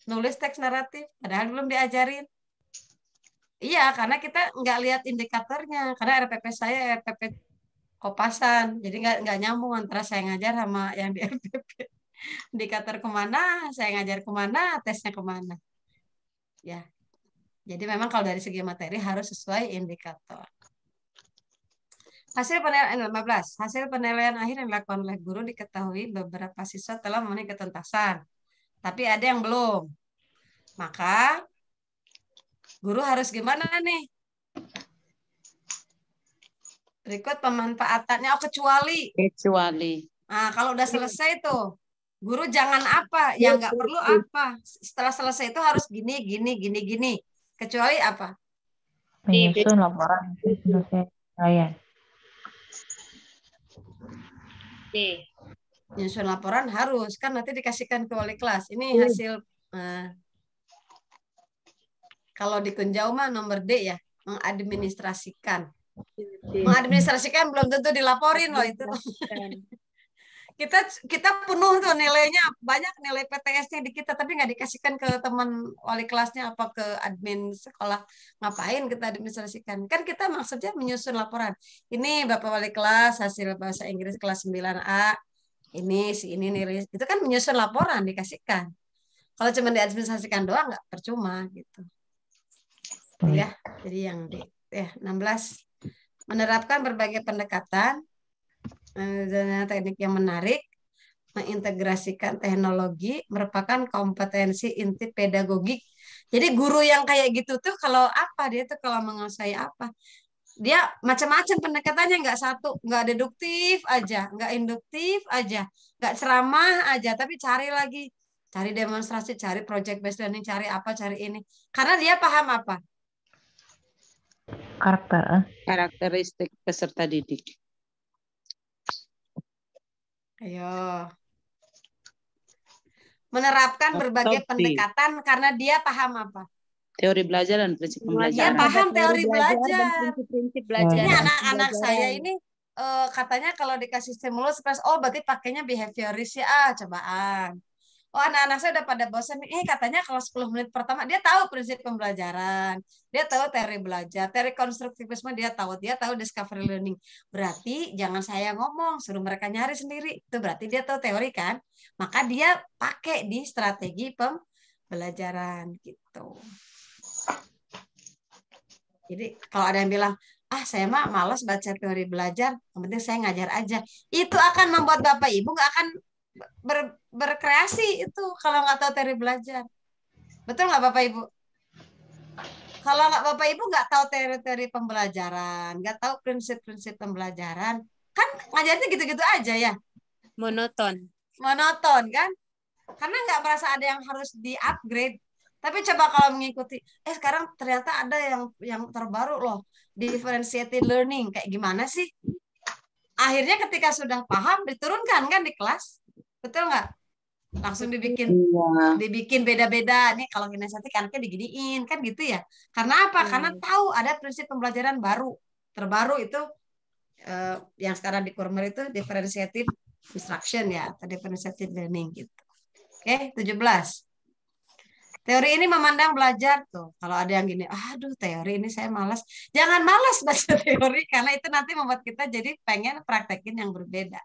nulis teks naratif, padahal belum diajarin. Iya, karena kita nggak lihat indikatornya. Karena RPP saya RPP Kopasan, jadi nggak nyambung antara saya ngajar sama yang di RPP. Indikator kemana, saya ngajar kemana, tesnya kemana. Ya, jadi memang kalau dari segi materi harus sesuai indikator. Hasil penilaian 15. Hasil penilaian akhir yang dilakukan oleh guru diketahui beberapa siswa telah memenuhi ketuntasan, tapi ada yang belum. Maka guru harus gimana nih? Berikut pemanfaatannya. Kecuali. Nah, kalau udah selesai tuh, guru jangan apa, yang nggak perlu apa. Setelah selesai itu harus gini. Kecuali apa? Menyusun laporan selesai penilaian. Menyusun laporan harus, kan nanti dikasihkan ke wali kelas. Ini hasil. Kalau di Kunjau mah nomor D ya, mengadministrasikan. Mengadministrasikan belum tentu dilaporin loh itu. kita penuh tuh nilainya, banyak nilai PTS-nya di kita, tapi nggak dikasihkan ke teman wali kelasnya apa ke admin sekolah. Ngapain kita administrasikan? Kan kita maksudnya menyusun laporan. Ini Bapak wali kelas hasil bahasa Inggris kelas 9A. Ini nilai. Itu kan menyusun laporan dikasihkan. Kalau cuma diadministrasikan doang nggak percuma gitu. Ya, jadi yang D. 16. Menerapkan berbagai pendekatan dan teknik yang menarik, mengintegrasikan teknologi merupakan kompetensi inti pedagogik. Jadi guru yang kayak gitu tuh kalau apa dia tuh kalau menguasai apa? Dia macam-macam pendekatannya, nggak satu, nggak deduktif aja, nggak induktif aja, nggak ceramah aja, tapi cari lagi, cari demonstrasi, cari project based learning, cari apa, cari ini. Karena dia paham apa? Karakteristik peserta didik. Ayo. Menerapkan berbagai pendekatan karena dia paham apa? Teori belajar dan prinsip pembelajaran. Dia paham teori belajar. Prinsip belajar. Ini anak-anak saya ini katanya kalau dikasih stimulus, berarti pakainya behavioris ya, cobaan. oh anak-anak saya udah pada bosan nih, katanya kalau 10 menit pertama dia tahu prinsip pembelajaran, dia tahu teori belajar, teori konstruktivisme dia tahu discovery learning. Berarti jangan saya ngomong, suruh mereka nyari sendiri. Itu berarti dia tahu teori kan? Maka dia pakai di strategi pembelajaran gitu. Jadi kalau ada yang bilang, saya mah malas baca teori belajar, yang penting saya ngajar aja. Itu akan membuat Bapak Ibu nggak akan berkreasi itu kalau nggak tahu teori belajar. Betul nggak Bapak Ibu? Kalau nggak Bapak Ibu nggak tahu teori-teori pembelajaran, nggak tahu prinsip-prinsip pembelajaran, kan ngajarnya gitu-gitu aja ya. Monoton kan? Karena nggak merasa ada yang harus di-upgrade. Tapi coba kalau mengikuti, sekarang ternyata ada yang terbaru loh, differentiated learning. Kayak gimana sih? Akhirnya ketika sudah paham, diturunkan kan di kelas. Betul nggak? Langsung dibikin beda-beda. Nih kalau kinestetik anaknya diginiin, kan gitu ya. Karena apa? Karena tahu ada prinsip pembelajaran baru. Terbaru itu, yang sekarang di Kurmer itu differentiated instruction ya, atau differentiated learning gitu. Oke, 17. Teori ini memandang belajar tuh. Kalau ada yang gini, aduh teori ini saya malas. Jangan malas baca teori, karena itu nanti membuat kita jadi pengen praktekin yang berbeda.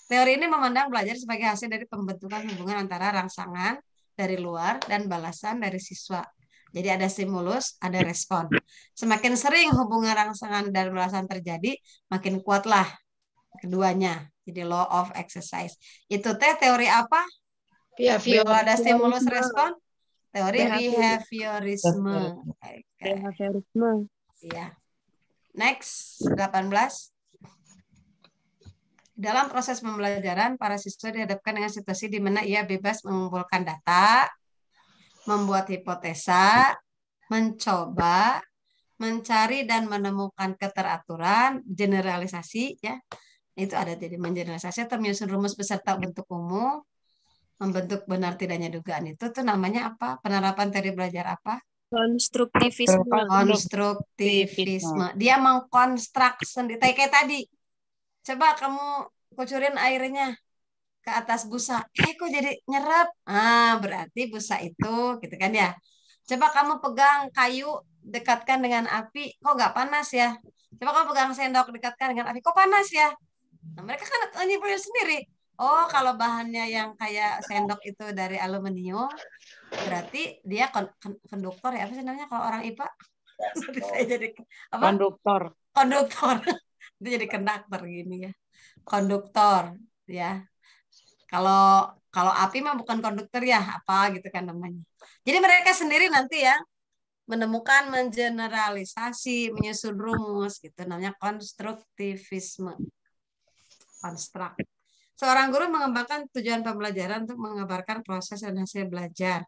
Teori ini memandang belajar sebagai hasil dari pembentukan hubungan antara rangsangan dari luar dan balasan dari siswa. Jadi ada stimulus, ada respon. Semakin sering hubungan rangsangan dan balasan terjadi, makin kuatlah keduanya. Jadi law of exercise. Itu teori apa? Kalau ada stimulus respon, teori behaviorisme. Iya. Next, 18. Dalam proses pembelajaran, para siswa dihadapkan dengan situasi di mana ia bebas mengumpulkan data, membuat hipotesa, mencoba, mencari dan menemukan keteraturan, generalisasi, ya. Itu ada jadi mengeneralisasi atau menyusun rumus beserta bentuk umum, membentuk benar tidaknya dugaan itu tuh namanya apa? Penerapan teori belajar apa? Konstruktivisme. Dia mengkonstruk sendiri. Kayak tadi. Coba kamu kucurin airnya ke atas busa. Kok jadi nyerap? Berarti busa itu, gitu kan ya. Coba kamu pegang kayu, dekatkan dengan api, kok nggak panas ya? Coba kamu pegang sendok, dekatkan dengan api, kok panas ya? Nah, mereka kan nyimpulin sendiri. Oh, kalau bahannya yang kayak sendok itu dari aluminium, berarti dia konduktor ya, apa sih namanya kalau orang IPA? Saya jadi apa? Konduktor. Itu jadi konduktor gini ya. Konduktor ya. Kalau api mah bukan konduktor ya, apa gitu kan namanya. Jadi mereka sendiri nanti ya menemukan, mengeneralisasi, menyusun rumus gitu, namanya konstruktivisme. Konstruk. Seorang guru mengembangkan tujuan pembelajaran untuk mengabarkan proses dan hasil belajar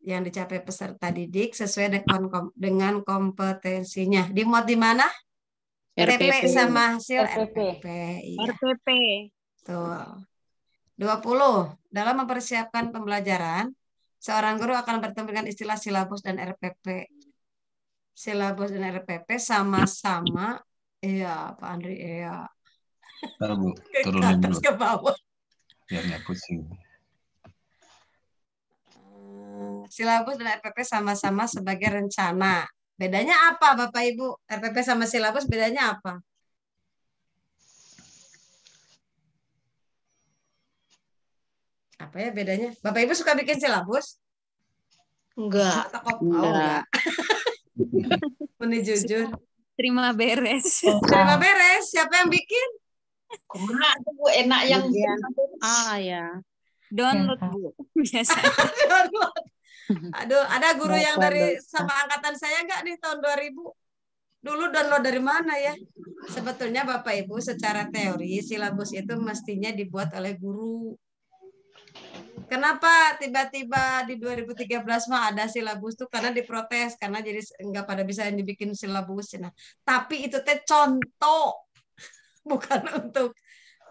yang dicapai peserta didik sesuai dengan kompetensinya. Dimuat di mana? RPP sama hasil RPP. Iya. RPP. Tuh. 20. Dalam mempersiapkan pembelajaran, seorang guru akan bertemu dengan istilah silabus dan RPP. Silabus dan RPP sama-sama, Pak Andri, iya. Bu, turunin dulu. Ke bawah. Biar nggak pusing. Silabus dan RPP sama-sama sebagai rencana. Bedanya apa, Bapak Ibu? RPP sama silabus bedanya apa? Apa ya bedanya? Bapak Ibu suka bikin silabus? Enggak. Enggak. Ini jujur. Terima beres. Terima beres. Siapa yang bikin? Enak yang ya. Download Bu. Biasa. Download. Aduh, ada guru yang dari sama angkatan saya enggak nih tahun 2000? Dulu download dari mana ya? Sebetulnya Bapak Ibu secara teori silabus itu mestinya dibuat oleh guru. Kenapa tiba-tiba di 2013 mah ada silabus tuh karena diprotes karena jadi enggak pada bisa dibikin silabus. Nah, tapi itu teh contoh bukan untuk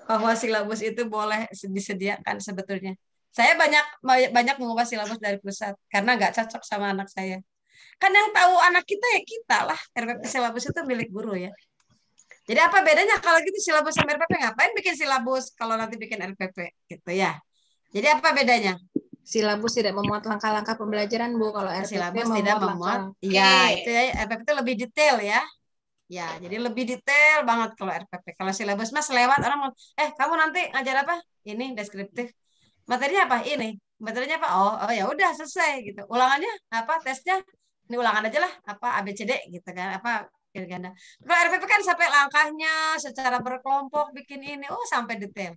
bahwa silabus itu boleh disediakan sebetulnya. Saya banyak mengubah silabus dari pusat karena nggak cocok sama anak saya. Kan yang tahu anak kita ya kita lah. RPP silabus itu milik guru ya. Jadi apa bedanya kalau gitu silabus sama RPP? Ngapain bikin silabus kalau nanti bikin RPP gitu ya? Jadi apa bedanya? Silabus tidak memuat langkah-langkah pembelajaran, Bu. Kalau RPP silabus tidak memuat. Iya, itu ya RPP itu lebih detail ya. Ya, jadi lebih detail banget kalau RPP. Kalau silabus mas lewat orang kamu nanti ngajar apa? Ini deskriptif. Materinya apa? Ini. Materinya apa? Oh ya udah selesai gitu. Ulangannya apa? Tesnya ini ulangan aja lah. Apa ABCD gitu kan? Apa ganda. Kalau RPP kan sampai langkahnya secara berkelompok bikin ini. Oh, sampai detail.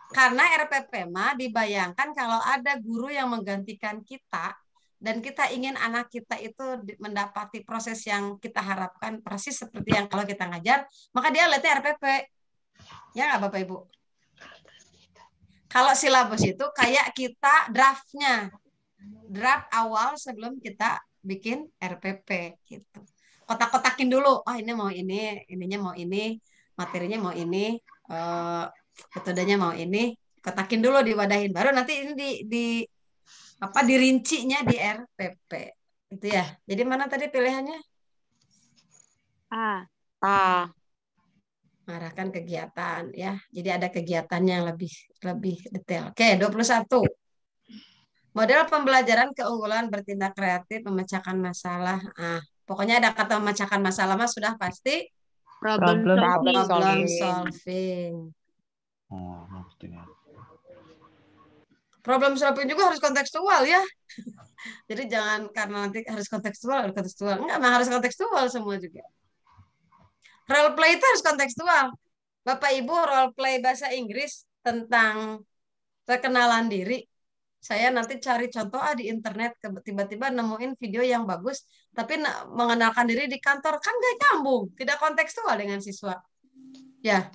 Karena RPP mah dibayangkan kalau ada guru yang menggantikan kita dan kita ingin anak kita itu mendapati proses yang kita harapkan persis seperti yang kalau kita ngajar, maka dia lihatnya RPP. Ya nggak Bapak Ibu? Kalau silabus itu kayak kita draftnya. Draft awal sebelum kita bikin RPP gitu. Kotak-kotakin dulu. Oh, ini mau ini, ininya mau ini, materinya mau ini, metodenya mau ini, kotakin dulu diwadahin, baru nanti ini dirincinya di RPP itu ya. Jadi mana tadi pilihannya? A. Mengarahkan kegiatan ya. Jadi ada kegiatan yang lebih detail. Oke, 21. Model pembelajaran keunggulan bertindak kreatif memecahkan masalah. Pokoknya ada kata memecahkan masalah mas sudah pasti Problem solving. Maksudnya. Problem solving juga harus kontekstual ya. Jadi jangan karena nanti harus kontekstual. Enggak, harus kontekstual semua juga. Role play itu harus kontekstual. Bapak Ibu role play bahasa Inggris tentang perkenalan diri. Saya nanti cari contoh di internet, tiba-tiba nemuin video yang bagus, tapi mengenalkan diri di kantor kan nggak nyambung, tidak kontekstual dengan siswa. Ya.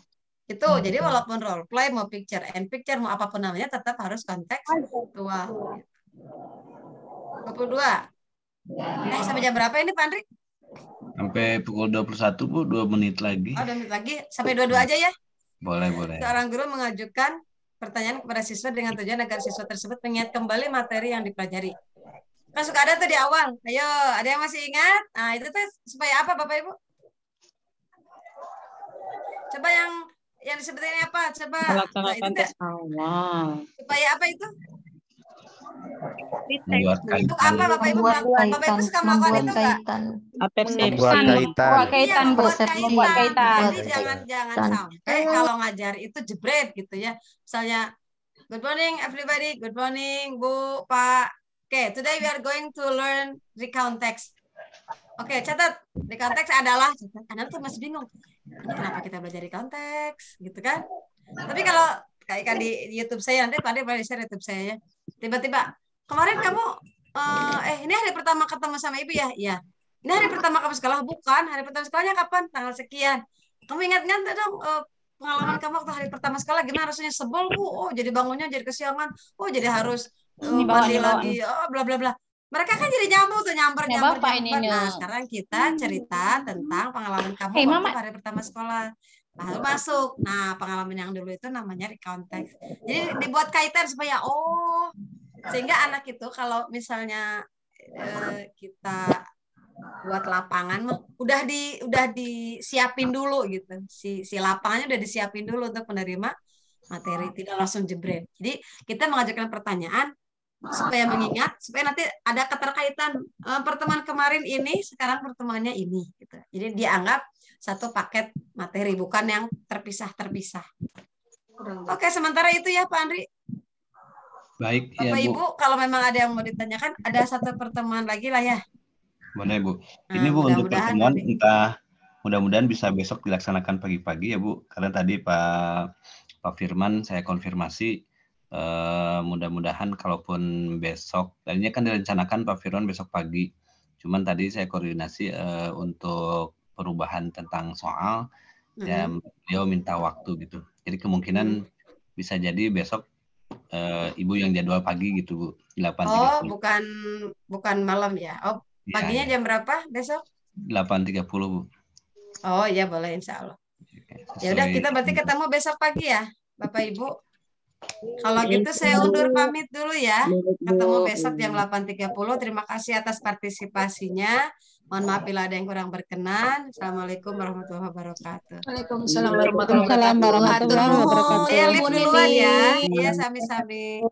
Itu jadi walaupun role play mau picture and picture mau apapun namanya tetap harus kontekstual. 22. Sampai jam berapa ini Pak Andri? Sampai pukul 21 Bu, 2 menit lagi. 2 menit lagi. Sampai 22 aja ya? Boleh. Seorang guru mengajukan pertanyaan kepada siswa dengan tujuan agar siswa tersebut mengingat kembali materi yang dipelajari. Kan suka ada tuh di awal. Ayo, ada yang masih ingat? Nah, itu tuh supaya apa Bapak Ibu? Coba yang disebutnya apa? Coba melaksanakan tes awal. Supaya apa itu? Membuat kaitan. Untuk apa Bapak Ibu? Bapak Ibu suka melakukan itu enggak? Membuat kaitan. Membuat kaitan. Jadi jangan sampai kalau ngajar itu jebret gitu ya. Misalnya, good morning everybody, good morning Bu, Pak. Oke, today we are going to learn recount text. Oke, catat. Recount text adalah, Anda tuh masih bingung. Ini kenapa kita belajar recount text gitu kan? Tapi kalau kayak di YouTube saya, nanti Pak Ade boleh share YouTube saya ya. Tiba-tiba, kemarin kamu, ini hari pertama ketemu sama Ibu ya? Iya. Ini hari pertama kamu sekolah? Bukan. Hari pertama sekolahnya kapan? Tanggal sekian. Kamu ingat-ingat dong pengalaman kamu waktu hari pertama sekolah gimana rasanya? Sebel Bu. Oh, jadi bangunnya jadi kesiangan. Oh, jadi harus mandi lagi. Oh, bla bla bla. Mereka kan jadi nyambung tuh nyamper. Nah, sekarang kita cerita tentang pengalaman kamu waktu hari pertama sekolah. Baru masuk. Nah, pengalaman yang dulu itu namanya recount text. Jadi dibuat kaitan supaya sehingga anak itu kalau misalnya kita buat lapangan udah disiapin dulu gitu. Si lapangannya udah disiapin dulu untuk menerima materi, tidak langsung jebret. Jadi kita mengajukan pertanyaan supaya mengingat, supaya nanti ada keterkaitan pertemuan kemarin ini, sekarang pertemuannya ini gitu. Jadi dianggap satu paket materi, bukan yang terpisah-terpisah. Oke, sementara itu ya Pak Andri. Baik, Bapak ya Bu. Ibu, kalau memang ada yang mau ditanyakan, ada satu pertemuan lagi lah ya. Boleh Bu. Ini Bu untuk pertemuan mudah-mudahan bisa besok dilaksanakan pagi-pagi ya Bu. Karena tadi Pak Firman saya konfirmasi. Mudah-mudahan kalaupun besok, tadinya kan direncanakan Pak Firman besok pagi, cuman tadi saya koordinasi untuk perubahan tentang soal, ya beliau minta waktu gitu, jadi kemungkinan bisa jadi besok Ibu yang jadwal pagi gitu Bu, 8.30. Bukan malam ya? Oh, paginya jam berapa besok? 8.30 Bu. Oh iya boleh insya Allah. Ya udah kita berarti ketemu besok pagi ya Bapak Ibu. Kalau gitu saya undur pamit dulu ya. Ketemu besok jam 8.30. Terima kasih atas partisipasinya. Mohon maaf bila ada yang kurang berkenan. Assalamualaikum warahmatullahi wabarakatuh. Waalaikumsalam warahmatullahi wabarakatuh. Saya live duluan ya. Iya, sami-sami.